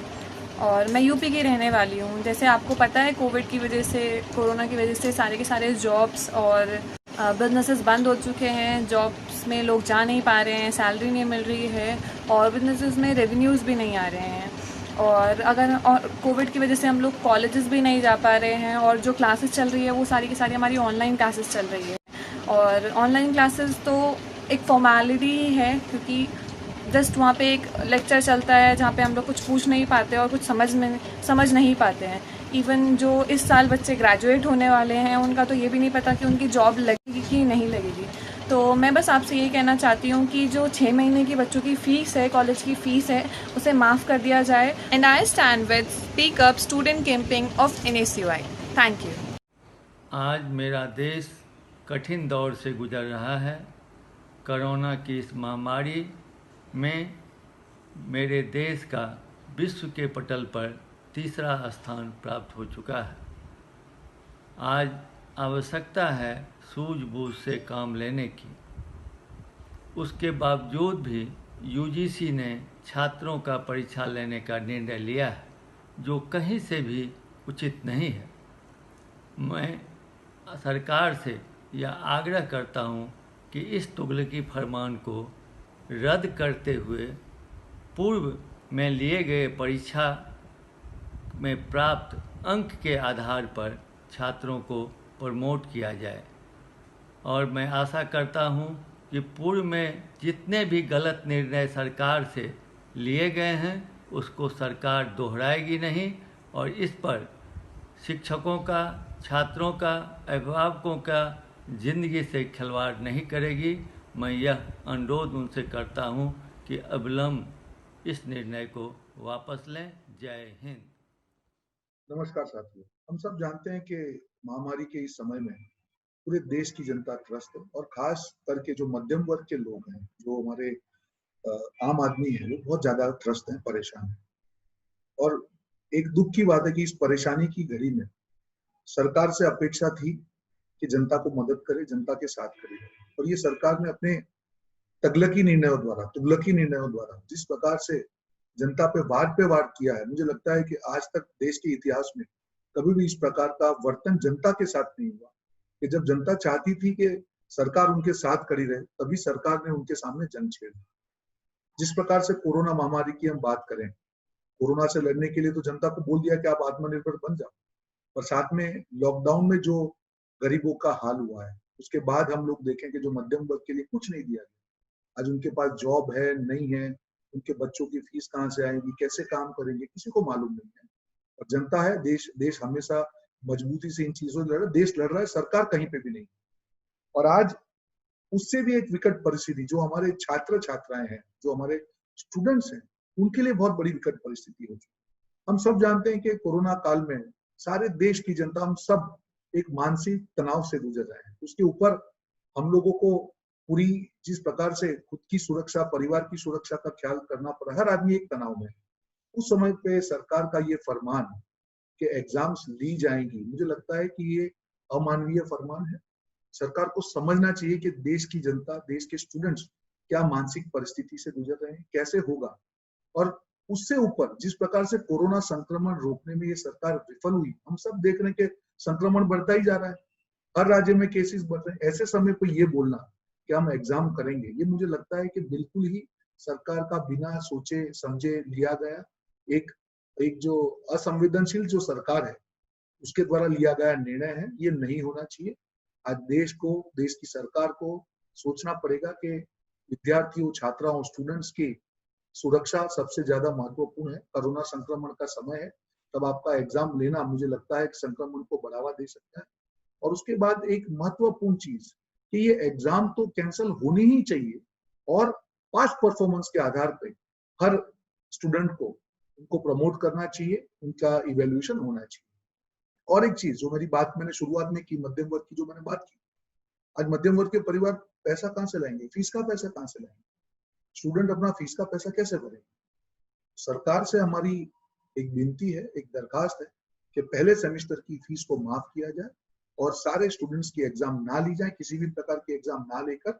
और मैं यूपी की रहने वाली हूँ। जैसे आपको पता है, कोविड की वजह से, कोरोना की वजह से सारे के सारे जॉब्स और बिजनेसेस बंद हो चुके हैं। जॉब्स में लोग जा नहीं पा रहे हैं, सैलरी नहीं मिल रही है और बिजनेसेस में रेवेन्यूज़ भी नहीं आ रहे हैं। और कोविड की वजह से हम लोग कॉलेजेस भी नहीं जा पा रहे हैं और जो क्लासेस चल रही है वो सारी की सारी हमारी ऑनलाइन क्लासेस चल रही है। और ऑनलाइन क्लासेस तो एक फॉर्मेलिटी ही है, क्योंकि जस्ट वहाँ पे एक लेक्चर चलता है जहाँ पे हम लोग कुछ पूछ नहीं पाते और कुछ समझ नहीं पाते हैं। इवन जो इस साल बच्चे ग्रेजुएट होने वाले हैं, उनका तो ये भी नहीं पता कि उनकी जॉब लगेगी कि नहीं लगेगी। तो मैं बस आपसे ये कहना चाहती हूँ कि जो 6 महीने की बच्चों की फ़ीस है, कॉलेज की फ़ीस है, उसे माफ़ कर दिया जाए। And I stand with speak up student camping of NSUI। Thank you. आज मेरा देश कठिन दौर से गुजर रहा है। कोरोना की इस महामारी में मेरे देश का विश्व के पटल पर तीसरा स्थान प्राप्त हो चुका है। आज आवश्यकता है सूझबूझ से काम लेने की। उसके बावजूद भी UGC ने छात्रों का परीक्षा लेने का निर्णय लिया है, जो कहीं से भी उचित नहीं है। मैं सरकार से यह आग्रह करता हूं कि इस तुगलकी फरमान को रद्द करते हुए पूर्व में लिए गए परीक्षा में प्राप्त अंक के आधार पर छात्रों को प्रमोट किया जाए। और मैं आशा करता हूं कि पूर्व में जितने भी गलत निर्णय सरकार से लिए गए हैं उसको सरकार दोहराएगी नहीं और इस पर शिक्षकों का, छात्रों का, अभिभावकों का जिंदगी से खिलवाड़ नहीं करेगी। मैं यह अनुरोध उनसे करता हूं कि अविलंब इस निर्णय को वापस लें। जय हिंद। नमस्कार साथियों, हम सब जानते हैं कि महामारी के इस समय में पूरे देश की जनता त्रस्त है और खास करके जो मध्यम वर्ग के लोग हैं, जो हमारे आम आदमी है, वो बहुत ज्यादा त्रस्त हैं, परेशान हैं। और एक दुख की बात है कि इस परेशानी की घड़ी में सरकार से अपेक्षा थी कि जनता को मदद करे, जनता के साथ करे, और ये सरकार ने अपने तुगलकी निर्णयों द्वारा जिस प्रकार से जनता पे वार किया है, मुझे लगता है कि आज तक देश के इतिहास में कभी भी इस प्रकार का वर्तन जनता के साथ नहीं हुआ कि जब जनता चाहती थी कि सरकार उनके साथ खड़ी रहे, तभी सरकार ने उनके सामने जंग छेड़ी। जिस प्रकार से कोरोना महामारी की हम बात करें, कोरोना से लड़ने के लिए तो जनता को बोल दिया कि आप आत्मनिर्भर बन जाओ, और साथ में लॉकडाउन में जो गरीबों का हाल हुआ है, उसके बाद हम लोग देखें कि जो मध्यम वर्ग के लिए कुछ नहीं दिया गया। आज उनके पास जॉब है, नहीं है, उनके बच्चों की फीस कहाँ से आएगी, कैसे काम करेंगे, किसी को मालूम नहीं है। और जनता है, देश हमेशा मजबूती से इन चीजों से देश लड़ रहा है, सरकार कहीं पे भी नहीं। और आज उससे भी एक विकट परिस्थिति, जो हमारे छात्र छात्राएं हैं, जो हमारे स्टूडेंट्स हैं, उनके लिए बहुत बड़ी विकट परिस्थिति हो चुकी है। हम सब जानते हैं कि कोरोना काल में सारे देश की जनता, हम सब एक मानसिक तनाव से गुजर रहे हैं। उसके ऊपर हम लोगों को पूरी जिस प्रकार से खुद की सुरक्षा, परिवार की सुरक्षा का ख्याल करना पड़ा, हर आदमी एक तनाव में। उस समय पे सरकार का ये फरमान कि एग्जाम्स ली जाएंगी, मुझे लगता है कि ये अमानवीय फरमान है। सरकार को समझना चाहिए कि देश की जनता, देश के स्टूडेंट्स क्या मानसिक परिस्थिति से गुजर रहे हैं, कैसे होगा। और उससे ऊपर जिस प्रकार से कोरोना संक्रमण रोकने में ये सरकार विफल हुई, हम सब देख रहे हैं कि संक्रमण बढ़ता ही जा रहा है, हर राज्य में केसेस बढ़ रहे हैं। ऐसे समय पर ये बोलना कि हम एग्जाम करेंगे, ये मुझे लगता है कि बिल्कुल ही सरकार का बिना सोचे समझे लिया गया एक जो असंवेदनशील जो सरकार है उसके द्वारा लिया गया निर्णय है। ये नहीं होना चाहिए। आज देश को, देश की सरकार को सोचना पड़ेगा कि विद्यार्थियों, छात्राओं, स्टूडेंट्स की सुरक्षा सबसे ज्यादा महत्वपूर्ण है। कोरोना संक्रमण का समय है, तब आपका एग्जाम लेना मुझे लगता है कि संक्रमण को बढ़ावा दे सकता है। और उसके बाद एक महत्वपूर्ण चीज कि ये एग्जाम तो कैंसिल होनी ही चाहिए और पास्ट परफॉर्मेंस के आधार पे हर स्टूडेंट को उनको प्रमोट करना चाहिए, उनका इवेल्युएशन होना चाहिए। और एक चीज जो मेरी बात मैंने शुरुआत में की, मध्यम वर्ग की जो मैंने बात की, आज मध्यम वर्ग के परिवार पैसा कहाँ से लाएंगे, फीस का पैसा कहाँ से लाएंगे, स्टूडेंट अपना फीस का पैसा कैसे भरेंगे। सरकार से हमारी एक विनती है, एक दरखास्त है कि पहले सेमेस्टर की फीस को माफ किया जाए और सारे स्टूडेंट्स की एग्जाम ना ली जाए, किसी भी प्रकार की एग्जाम ना लेकर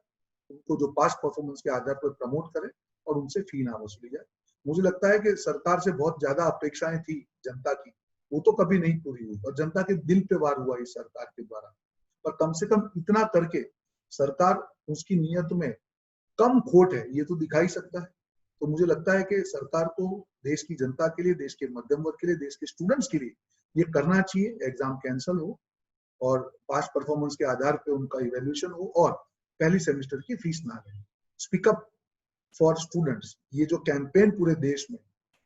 उनको जो पास्ट परफॉर्मेंस के आधार पर प्रमोट करें और उनसे फी ना वसूली जाए। मुझे लगता है कि सरकार से बहुत ज्यादा अपेक्षाएं थी जनता की, वो तो कभी नहीं पूरी हुई और जनता के दिल पे वार हुआ इस सरकार के द्वारा। पर कम से कम इतना करके सरकार उसकी नीयत में कम खोट है ये तो दिखा ही सकता है। तो मुझे लगता है कि सरकार को देश की जनता के लिए, देश के मध्यम वर्ग के लिए, देश के स्टूडेंट्स के लिए ये करना चाहिए, एग्जाम कैंसिल हो और पास्ट परफॉर्मेंस के आधार पे उनका इवेल्युएशन हो और पहली सेमेस्टर की फीस ना लें। स्पीकअप फॉर स्टूडेंट्स, ये जो कैंपेन पूरे देश में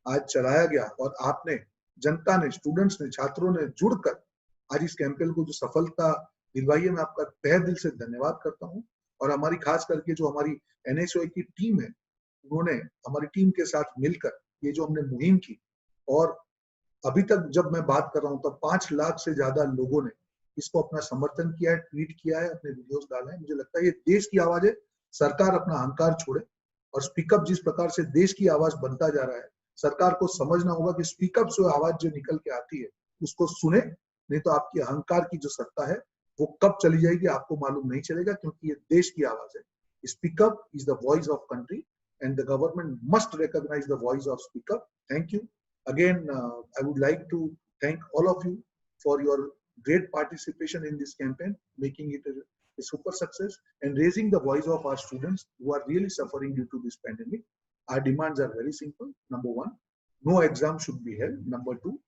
आज चलाया गया और आपने, जनता ने, स्टूडेंट्स ने, छात्रों ने जुड़कर आज इस कैंपेन को जो सफलता दिलवाई है, मैं आपका तहे दिल से धन्यवाद करता हूँ। और हमारी खास करके जो हमारी NSY की टीम है, उन्होंने हमारी टीम के साथ मिलकर ये जो हमने मुहिम की और अभी तक जब मैं बात कर रहा हूँ तब 5 लाख से ज्यादा लोगों ने इसको अपना समर्थन किया है, ट्वीट किया है, अपने वीडियोस डाले हैं। मुझे लगता है ये देश की आवाज है। सरकार अपना अहंकार छोड़े और स्पीकअप जिस प्रकार से देश की आवाज बनता जा रहा है, सरकार को समझना होगा कि स्पीकअप से आवाज जो निकल के आती है उसको सुने, नहीं तो आपकी अहंकार की जो सत्ता है वो कब चली जाएगी आपको मालूम नहीं चलेगा, क्योंकि ये देश की आवाज है। Speak up is the voice of country and the government must recognize the voice of speaker. Thank you again. I would like to thank all of you for your great participation in this campaign, making it a super success and raising the voice of our students who are really suffering due to this pandemic. Our demands are very simple. Number 1, no exam should be held. Number 2,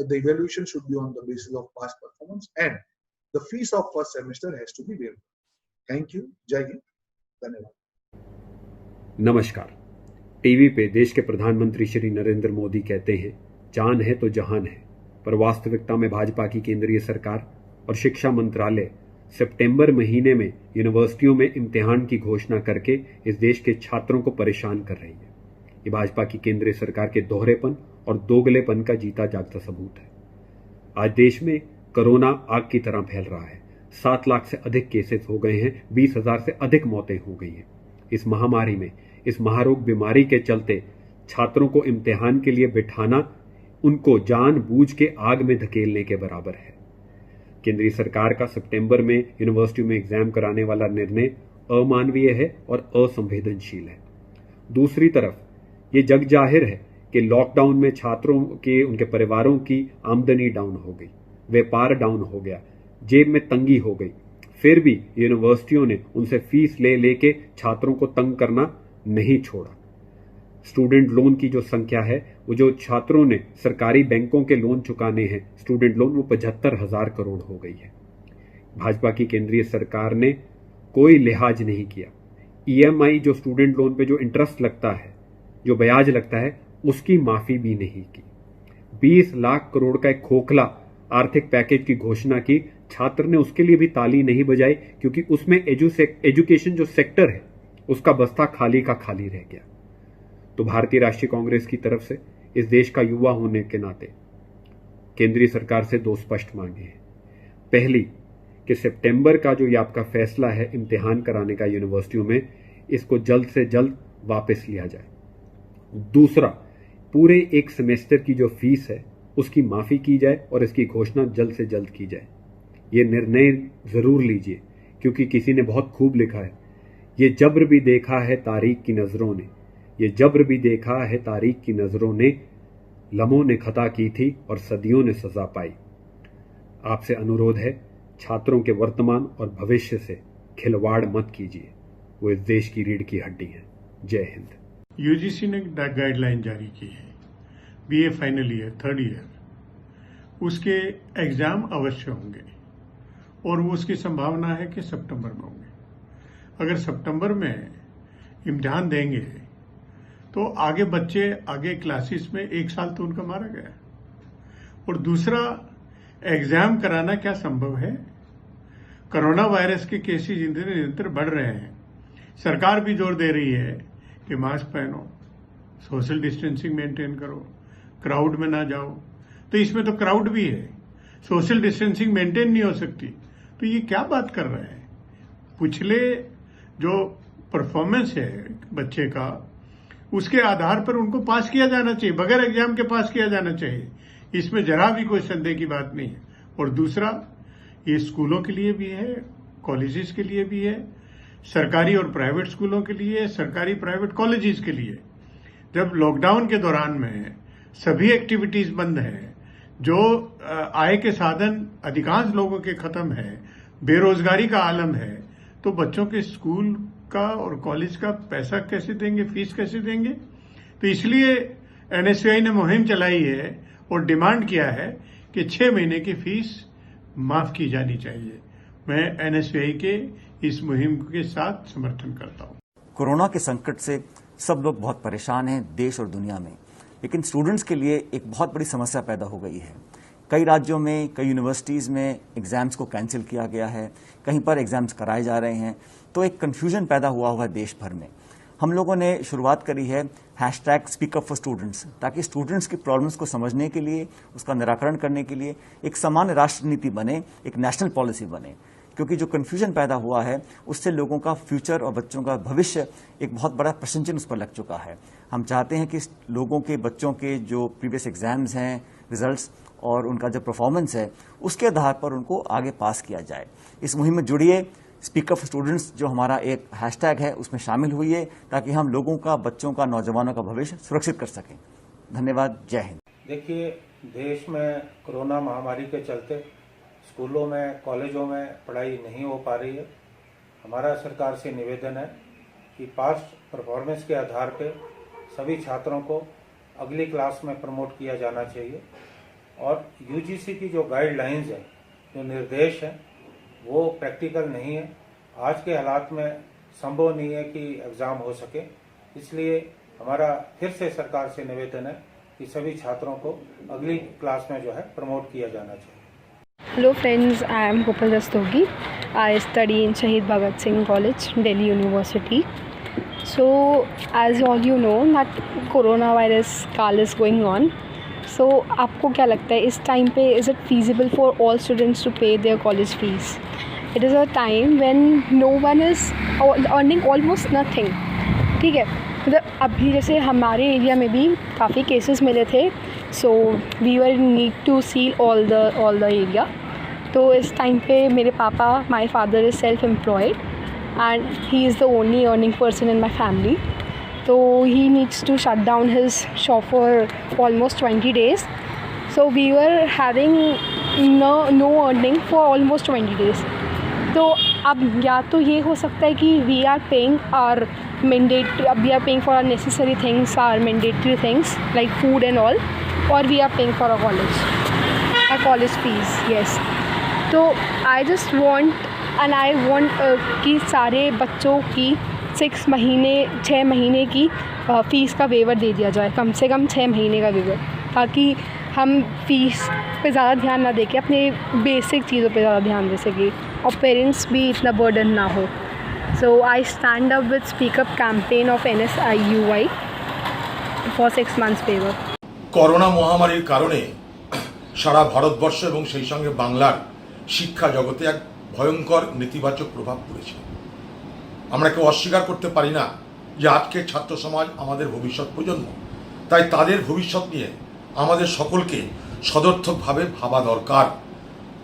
the evaluation should be on the basis of past performance and the fees of first semester has to be waived. Thank you. Jai Hind. Dhanyawad. नमस्कार। टीवी पे देश के प्रधानमंत्री श्री नरेंद्र मोदी कहते हैं, जान है तो जहान है। पर वास्तविकता में भाजपा की केंद्रीय सरकार और शिक्षा मंत्रालय सितंबर महीने में यूनिवर्सिटियों में इम्तिहान की घोषणा करके इस देश के छात्रों को परेशान कर रही है। ये भाजपा की केंद्रीय सरकार के दोहरेपन और दोगलेपन का जीता जागता सबूत है। आज देश में कोरोना आग की तरह फैल रहा है। 7 लाख से अधिक केसेस हो गए हैं, 20,000 से अधिक मौतें हो गई हैं। इस महामारी में, इस महारोग बीमारी के चलते छात्रों को इम्तिहान के लिए बिठाना उनको जानबूझ के आग में धकेलने के बराबर है। केंद्रीय सरकार का सितंबर में यूनिवर्सिटी में एग्जाम कराने वाला निर्णय अमानवीय है और असंवेदनशील है। दूसरी तरफ ये जग जाहिर है कि लॉकडाउन में छात्रों के, उनके परिवारों की आमदनी डाउन हो गई, व्यापार डाउन हो गया, जेब में तंगी हो गई। फिर भी यूनिवर्सिटियों ने उनसे फीस ले लेके छात्रों को तंग करना नहीं छोड़ा। स्टूडेंट लोन की जो संख्या है, वो जो छात्रों ने सरकारी बैंकों के लोन चुकाने हैं, स्टूडेंट लोन, वो 75,000 करोड़ हो गई है। भाजपा की केंद्रीय सरकार ने कोई लिहाज नहीं किया। EMI जो स्टूडेंट लोन पे जो इंटरेस्ट लगता है, जो ब्याज लगता है, उसकी माफी भी नहीं की। 20 लाख करोड़ का एक खोखला आर्थिक पैकेज की घोषणा की, छात्र ने उसके लिए भी ताली नहीं बजाई, क्योंकि उसमें एजुकेशन जो सेक्टर है उसका बस्ता खाली का खाली रह गया। तो भारतीय राष्ट्रीय कांग्रेस की तरफ से इस देश का युवा होने के नाते केंद्रीय सरकार से 2 स्पष्ट मांगे हैं। पहली कि सितंबर का जो ये आपका फैसला है इम्तिहान कराने का यूनिवर्सिटियों में, इसको जल्द से जल्द वापस लिया जाए। दूसरा, पूरे एक सेमेस्टर की जो फीस है उसकी माफी की जाए और इसकी घोषणा जल्द से जल्द की जाए। ये निर्णय जरूर लीजिए क्योंकि किसी ने बहुत खूब लिखा है, ये जब्र भी देखा है तारीख की नज़रों ने, ये जब्र भी देखा है तारीख की नज़रों ने, लम्हों ने खता की थी और सदियों ने सजा पाई। आपसे अनुरोध है, छात्रों के वर्तमान और भविष्य से खिलवाड़ मत कीजिए, वो इस देश की रीढ़ की हड्डी हैं। जय हिंद। यूजीसी ने गाइडलाइन जारी की है, BA final year, third year, उसके एग्जाम अवश्य होंगे और वो उसकी संभावना है कि सितंबर में होंगे। अगर सितंबर में इम्तिहान देंगे तो आगे बच्चे आगे क्लासेस में 1 साल तो उनका मारा गया। और दूसरा, एग्जाम कराना क्या संभव है? कोरोना वायरस के केसेस निरंतर बढ़ रहे हैं। सरकार भी जोर दे रही है कि मास्क पहनो, सोशल डिस्टेंसिंग मेंटेन करो, क्राउड में ना जाओ। तो इसमें तो क्राउड भी है, सोशल डिस्टेंसिंग मेंटेन नहीं हो सकती, तो ये क्या बात कर रहे हैं? पिछले जो परफॉर्मेंस है बच्चे का, उसके आधार पर उनको पास किया जाना चाहिए, बगैर एग्जाम के पास किया जाना चाहिए। इसमें जरा भी कोई संदेह की बात नहीं है। और दूसरा, ये स्कूलों के लिए भी है, कॉलेजेस के लिए भी है, सरकारी और प्राइवेट स्कूलों के लिए, सरकारी प्राइवेट कॉलेजेस के लिए। जब लॉकडाउन के दौरान में सभी एक्टिविटीज बंद है, जो आय के साधन अधिकांश लोगों के खत्म है, बेरोजगारी का आलम है, तो बच्चों के स्कूल का और कॉलेज का पैसा कैसे देंगे, फीस कैसे देंगे? तो इसलिए एनएसयूआई ने मुहिम चलाई है और डिमांड किया है कि 6 महीने की फीस माफ की जानी चाहिए। मैं एनएसयूआई के इस मुहिम के साथ समर्थन करता हूं। कोरोना के संकट से सब लोग बहुत परेशान हैं देश और दुनिया में, लेकिन स्टूडेंट्स के लिए एक बहुत बड़ी समस्या पैदा हो गई है। कई राज्यों में, कई यूनिवर्सिटीज़ में एग्ज़ाम्स को कैंसिल किया गया है, कहीं पर एग्ज़ाम्स कराए जा रहे हैं, तो एक कन्फ्यूजन पैदा हुआ है देश भर में। हम लोगों ने शुरुआत करी है #स्पीकअप फॉर स्टूडेंट्स, ताकि स्टूडेंट्स की प्रॉब्लम्स को समझने के लिए, उसका निराकरण करने के लिए एक सामान्य राष्ट्र नीति बने, एक नेशनल पॉलिसी बने। क्योंकि जो कन्फ्यूजन पैदा हुआ है उससे लोगों का फ्यूचर और बच्चों का भविष्य एक बहुत बड़ा प्रश्न चिन्ह उस पर लग चुका है। हम चाहते हैं कि लोगों के, बच्चों के जो प्रीवियस एग्जाम्स हैं, रिजल्ट्स और उनका जो परफॉर्मेंस है, उसके आधार पर उनको आगे पास किया जाए। इस मुहिम में जुड़िए, स्पीकअप फॉर स्टूडेंट्स जो हमारा एक हैशटैग है उसमें शामिल हुइए, ताकि हम लोगों का, बच्चों का, नौजवानों का भविष्य सुरक्षित कर सकें। धन्यवाद। जय हिंद। देखिए, देश में कोरोना महामारी के चलते स्कूलों में, कॉलेजों में पढ़ाई नहीं हो पा रही है। हमारा सरकार से निवेदन है कि पास्ट परफॉर्मेंस के आधार पर सभी छात्रों को अगली क्लास में प्रमोट किया जाना चाहिए। और यूजीसी की जो गाइडलाइंस हैं, जो निर्देश हैं, वो प्रैक्टिकल नहीं है। आज के हालात में संभव नहीं है कि एग्ज़ाम हो सके, इसलिए हमारा फिर से सरकार से निवेदन है कि सभी छात्रों को अगली क्लास में जो है प्रमोट किया जाना चाहिए। Hello friends, I am Gopal Rastogi. I study in Shahid Bhagat Singh College, Delhi University. So as all you know that coronavirus काल is going on. So आपको क्या लगता है इस टाइम पे is it feasible for all students to pay their college fees? It is a time when no one is earning almost nothing. ठीक है, मतलब अभी जैसे हमारे एरिया में भी काफ़ी केसेस मिले थे, so we were need to seal all the area. तो इस टाइम पे मेरे पापा, my father is self employed and he is the only earning person in my family. तो he needs to shut down his shop for almost 20 days. So we were having no earning for almost 20 days. तो अब या तो ये हो सकता है कि we are paying are mandatory, we are paying for our necessary things, our mandatory things like food and all, or we are paying for our college fees. Yes. तो I just want कि सारे बच्चों की 6 महीने की फ़ीस का वेवर दे दिया जाए, कम से कम 6 महीने का वेवर, ताकि हम फ़ीस पे ज़्यादा ध्यान ना देके अपने बेसिक चीज़ों पे ज़्यादा ध्यान दे सकें और पेरेंट्स भी इतना बर्डन ना हो। So I stand up with Speak Up campaign of NSIUI for 6 months waiver. Corona মহামারীর কারণে সারা ভারতবর্ষ এবং সেই সঙ্গে বাংলার শিক্ষা জগতে এক ভয়ঙ্কর নেতিবাচক প্রভাব পড়েছে। আমরা কেউ অস্বীকার করতে পারি না যে আজকের ছাত্র সমাজ আমাদের ভবিষ্যৎ প্রজন্ম, তাই তাদের ভবিষ্যৎ নিয়ে আমাদের সকলকে সদর্থকভাবে ভাবা দরকার।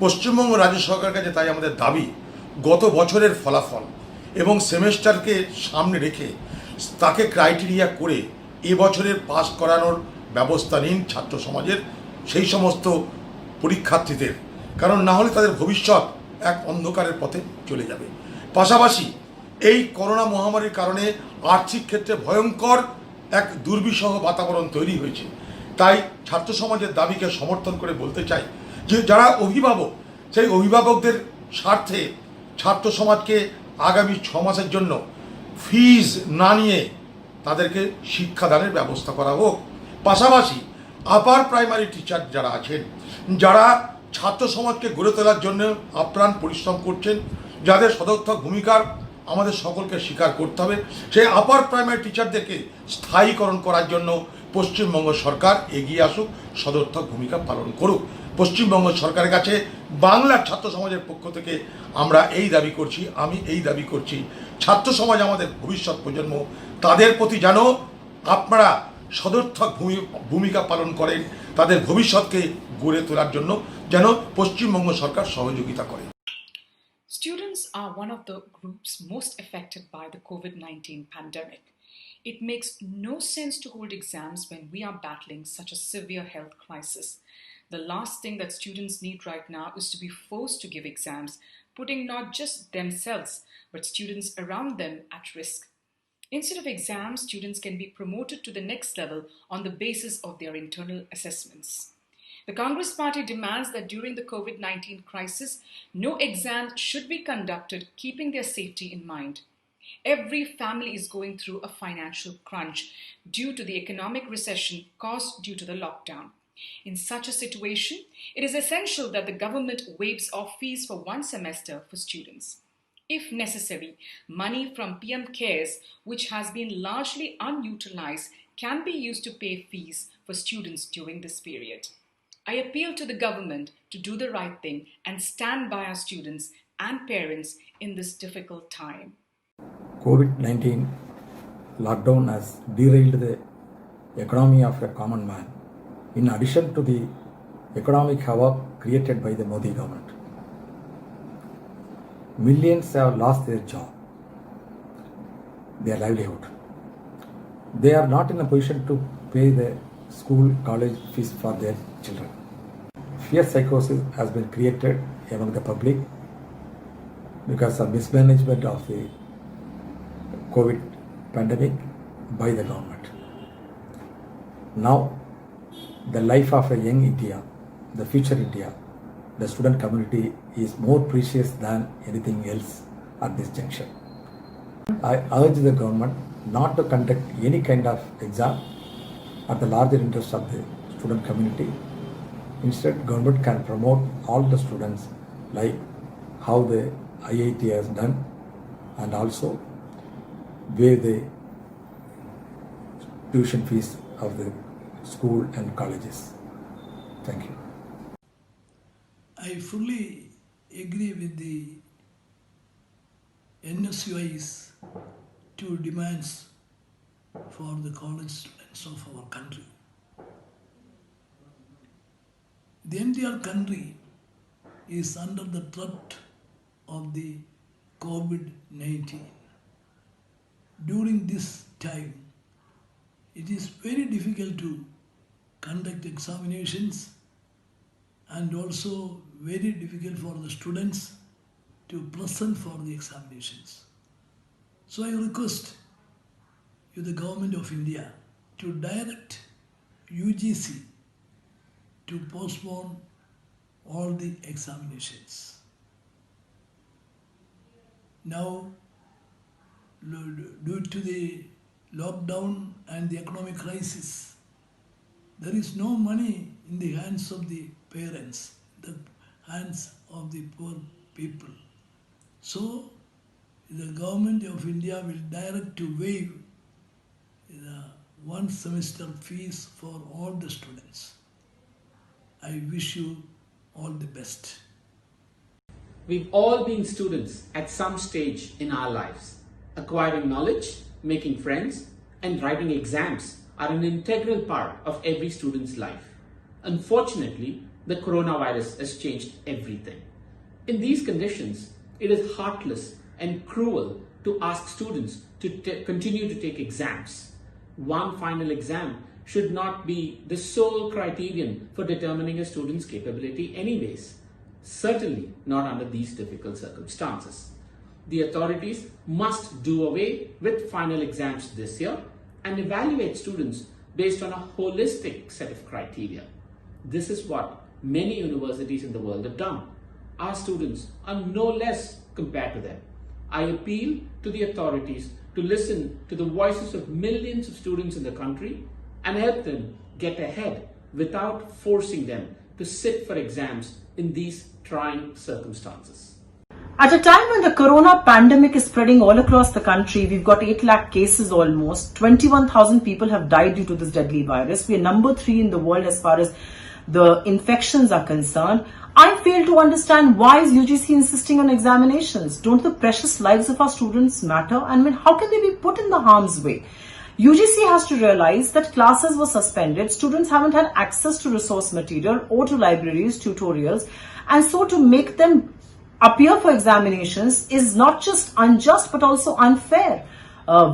পশ্চিমবঙ্গ রাজ্য সরকারের কাছে তাই আমাদের দাবি, গত বছরের ফলাফল এবং সেমেস্টারকে সামনে রেখে তাকে ক্রাইটেরিয়া করে এবছরের পাস করানোর ব্যবস্থা নিন ছাত্র সমাজের সেই সমস্ত পরীক্ষার্থীদের, কারণ না হলে তাদের ভবিষ্যৎ এক অন্ধকারের পথে চলে যাবে। পাশাপাশি এই করোনা মহামারীর কারণে আর্থিক ক্ষেত্রে ভয়ঙ্কর এক দুর্বিষহ বাতাবরণ তৈরি হয়েছে। তাই ছাত্র সমাজের দাবিকে সমর্থন করে বলতে চাই যে যারা অভিভাবক, সেই অভিভাবকদের স্বার্থে ছাত্র সমাজকে আগামী 6 মাসের জন্য ফিজ না নিয়ে তাদেরকে শিক্ষাদানের ব্যবস্থা করা হোক। পাশাপাশি আপার প্রাইমারি টিচার যারা আছেন, যারা ছাত্র সমাজকে গড়ে তোলার জন্য আপ্রাণ পরিশ্রম করছেন, যাদের সদর্থক ভূমিকার আমাদের সকলকে স্বীকার করতে হবে, সেই আপার প্রাইমারি টিচারদেরকে স্থায়ীকরণ করার জন্য পশ্চিমবঙ্গ সরকার এগিয়ে আসুক, সদর্থক ভূমিকা পালন করুক। পশ্চিমবঙ্গ সরকারের কাছে বাংলার ছাত্র সমাজের পক্ষ থেকে আমরা এই দাবি করছি, আমি এই দাবি করছি, ছাত্র সমাজ আমাদের ভবিষ্যৎ প্রজন্ম, তাদের প্রতি যেন আপনারা সদর্থক ভূমিকা পালন করেন, তাদের ভবিষ্যৎকে গড়ে তোলার জন্য যেন পশ্চিমবঙ্গ সরকার সহযোগিতা করে। Students are one of the groups most affected by the COVID-19 pandemic. It makes no sense to hold exams when we are battling such a severe health crisis. The last thing that students need right now is to be forced to give exams, putting not just themselves, but students around them at risk. Instead of exams, students can be promoted to the next level on the basis of their internal assessments. The Congress Party demands that during the COVID-19 crisis, no exams should be conducted, keeping their safety in mind. Every family is going through a financial crunch due to the economic recession caused due to the lockdown. In such a situation, it is essential that the government waives off fees for one semester for students. If necessary, money from PM CARES, which has been largely unutilized, can be used to pay fees for students during this period. I appeal to the government to do the right thing and stand by our students and parents in this difficult time. COVID-19 lockdown has derailed the economy of a common man, in addition to the economic havoc created by the Modi government. Millions have lost their job, their livelihood. They are not in a position to pay the school, college fees for their children. Fear psychosis has been created among the public because of mismanagement of the COVID pandemic by the government. Now, the life of a young India, the future India, the student community is more precious than anything else at this juncture. I urge the government not to conduct any kind of exam at the larger interest of the student community. Instead, government can promote all the students like how the IIT has done, and also waive the tuition fees of the school and colleges. Thank you. I fully agree with the NSUI's two demands for the college students of our country. The entire country is under the threat of the COVID-19. During this time, it is very difficult to conduct examinations and also very difficult for the students to present for the examinations. So I request you, the Government of India, to direct UGC to postpone all the examinations. Now, due to the lockdown and the economic crisis, there is no money in the hands of the parents, the hands of the poor people. So, the Government of India will direct to waive the one semester fees for all the students. I wish you all the best. We've all been students at some stage in our lives. Acquiring knowledge, making friends, and writing exams are an integral part of every student's life. Unfortunately, the coronavirus has changed everything. In these conditions, it is heartless and cruel to ask students to continue to take exams. One final exam should not be the sole criterion for determining a student's capability anyways. Certainly not under these difficult circumstances. The authorities must do away with final exams this year and evaluate students based on a holistic set of criteria. This is what many universities in the world have done. Our students are no less compared to them. I appeal to the authorities to listen to the voices of millions of students in the country and help them get ahead without forcing them to sit for exams in these trying circumstances. At a time when the corona pandemic is spreading all across the country, we've got 8 lakh cases almost. 21,000 people have died due to this deadly virus. We are number 3 in the world as far as the infections are concerned. I fail to understand why is UGC insisting on examinations? Don't the precious lives of our students matter? And how can they be put in the harm's way? UGC has to realize that classes were suspended, students haven't had access to resource material or to libraries, tutorials, and so to make them appear for examinations is not just unjust but also unfair.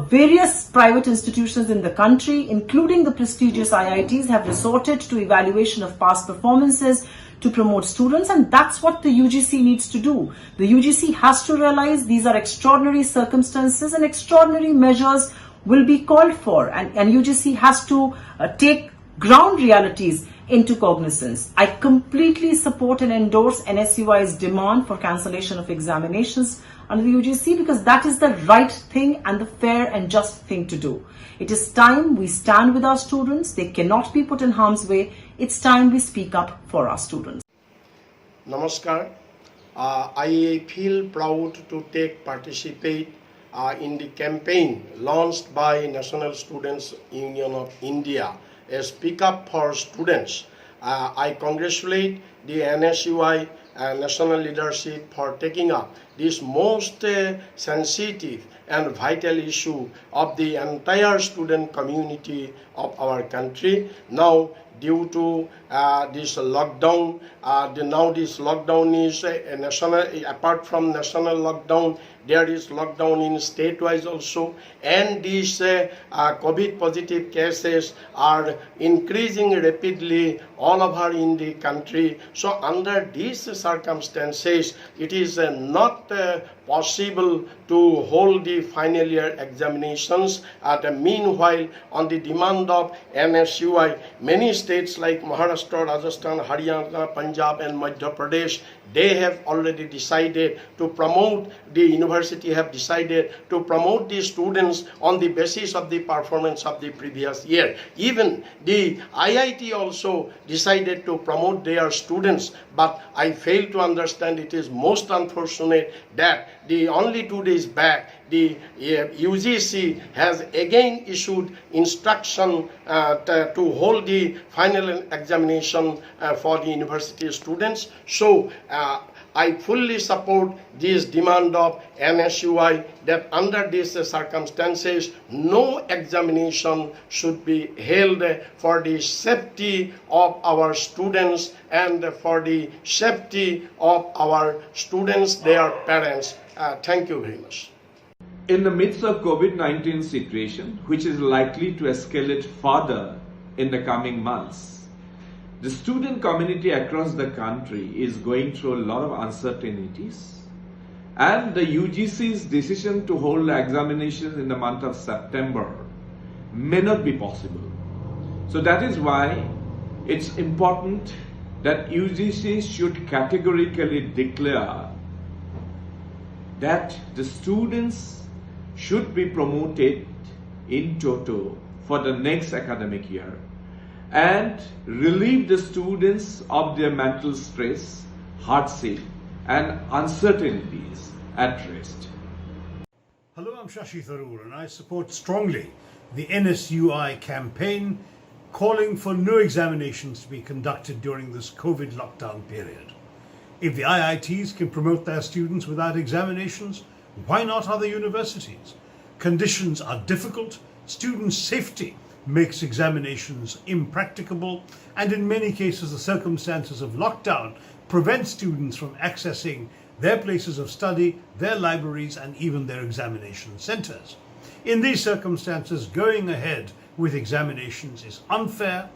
Various private institutions in the country, including the prestigious IITs, have resorted to evaluation of past performances to promote students, and that's what the UGC needs to do. The UGC has to realize these are extraordinary circumstances and extraordinary measures will be called for, and UGC has to take ground realities into cognizance. I completely support and endorse NSUI's demand for cancellation of examinations under the UGC because that is the right thing and the fair and just thing to do. It is time we stand with our students. They cannot be put in harm's way. It's time we speak up for our students. Namaskar. I feel proud to participate in the campaign launched by National Students Union of India, Speak Up for Students. I congratulate the NSUI national leadership for taking up this most sensitive and vital issue of the entire student community of our country. Now, due to this lockdown, this lockdown is national. Apart from national lockdown, there is lockdown in state-wise also, and these COVID positive cases are increasing rapidly all over in the country. So under these circumstances, it is not possible to hold the final year examinations. Meanwhile, on the demand of NSUI, many states like Maharashtra, Rajasthan, Haryana, Punjab and Madhya Pradesh, they have already decided to promote, the university have decided to promote the students on the basis of the performance of the previous year. Even the IIT also decided to promote their students, but I fail to understand, it is most unfortunate that the only 2 days back, the UGC has again issued instruction to hold the final examination for the university students. So I fully support this demand of NSUI that under these circumstances, no examination should be held for the safety of our students and for the safety of our students, their parents. Thank you very much. In the midst of COVID-19 situation, which is likely to escalate further in the coming months, the student community across the country is going through a lot of uncertainties, and the UGC's decision to hold examinations in the month of September may not be possible. So that is why it's important that UGC should categorically declare that the students should be promoted in toto for the next academic year and relieve the students of their mental stress, hardship and uncertainties at rest. Hello, I'm Shashi Tharoor and I support strongly the NSUI campaign calling for no examinations to be conducted during this COVID lockdown period. If the IITs can promote their students without examinations, why not other universities? Conditions are difficult, student safety makes examinations impracticable, and in many cases the circumstances of lockdown prevent students from accessing their places of study, their libraries, and even their examination centers. In these circumstances, going ahead with examinations is unfair,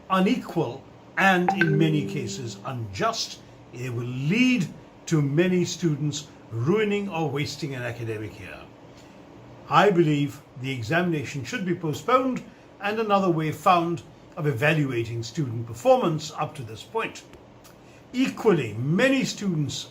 unequal, and in many cases unjust. It will lead to many students ruining or wasting an academic year. I believe the examination should be postponed and another way found of evaluating student performance up to this point. Equally, many students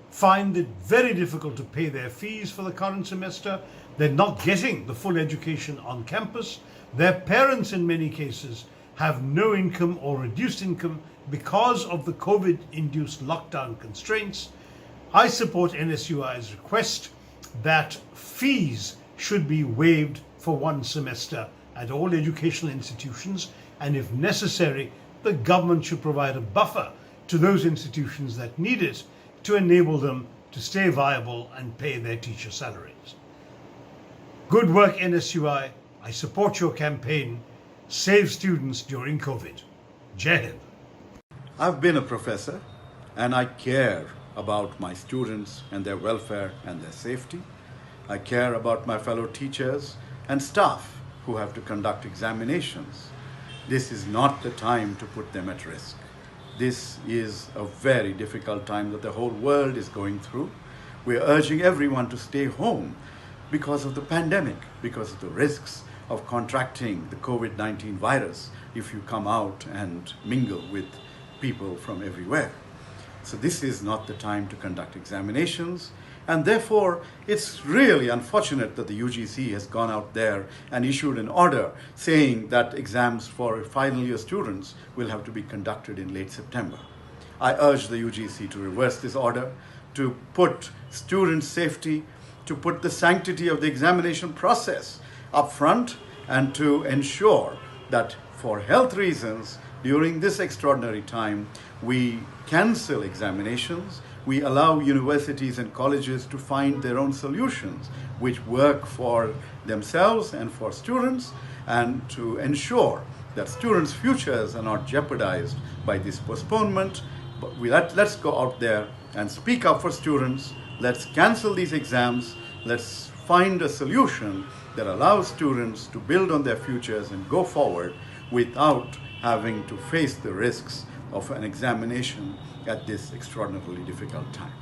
find it very difficult to pay their fees for the current semester. They're not getting the full education on campus. Their parents, in many cases, have no income or reduced income because of the COVID-induced lockdown constraints. I support NSUI's request that fees should be waived for one semester at all educational institutions, and if necessary, the government should provide a buffer to those institutions that need it to enable them to stay viable and pay their teacher salaries. Good work, NSUI. I support your campaign. Save students during COVID. Jai Hind. I've been a professor and I care about my students and their welfare and their safety. I care about my fellow teachers and staff who have to conduct examinations. This is not the time to put them at risk. This is a very difficult time that the whole world is going through. We're urging everyone to stay home because of the pandemic, because of the risks of contracting the COVID-19 virus if you come out and mingle with people from everywhere. So this is not the time to conduct examinations, and therefore it's really unfortunate that the UGC has gone out there and issued an order saying that exams for final year students will have to be conducted in late September. I urge the UGC to reverse this order, to put student safety, to put the sanctity of the examination process up front, and to ensure that for health reasons during this extraordinary time we cancel examinations, we allow universities and colleges to find their own solutions which work for themselves and for students, and to ensure that students' futures are not jeopardized by this postponement. But let's go out there and speak up for students. Let's cancel these exams. Let's find a solution that allows students to build on their futures and go forward without having to face the risks of an examination at this extraordinarily difficult time.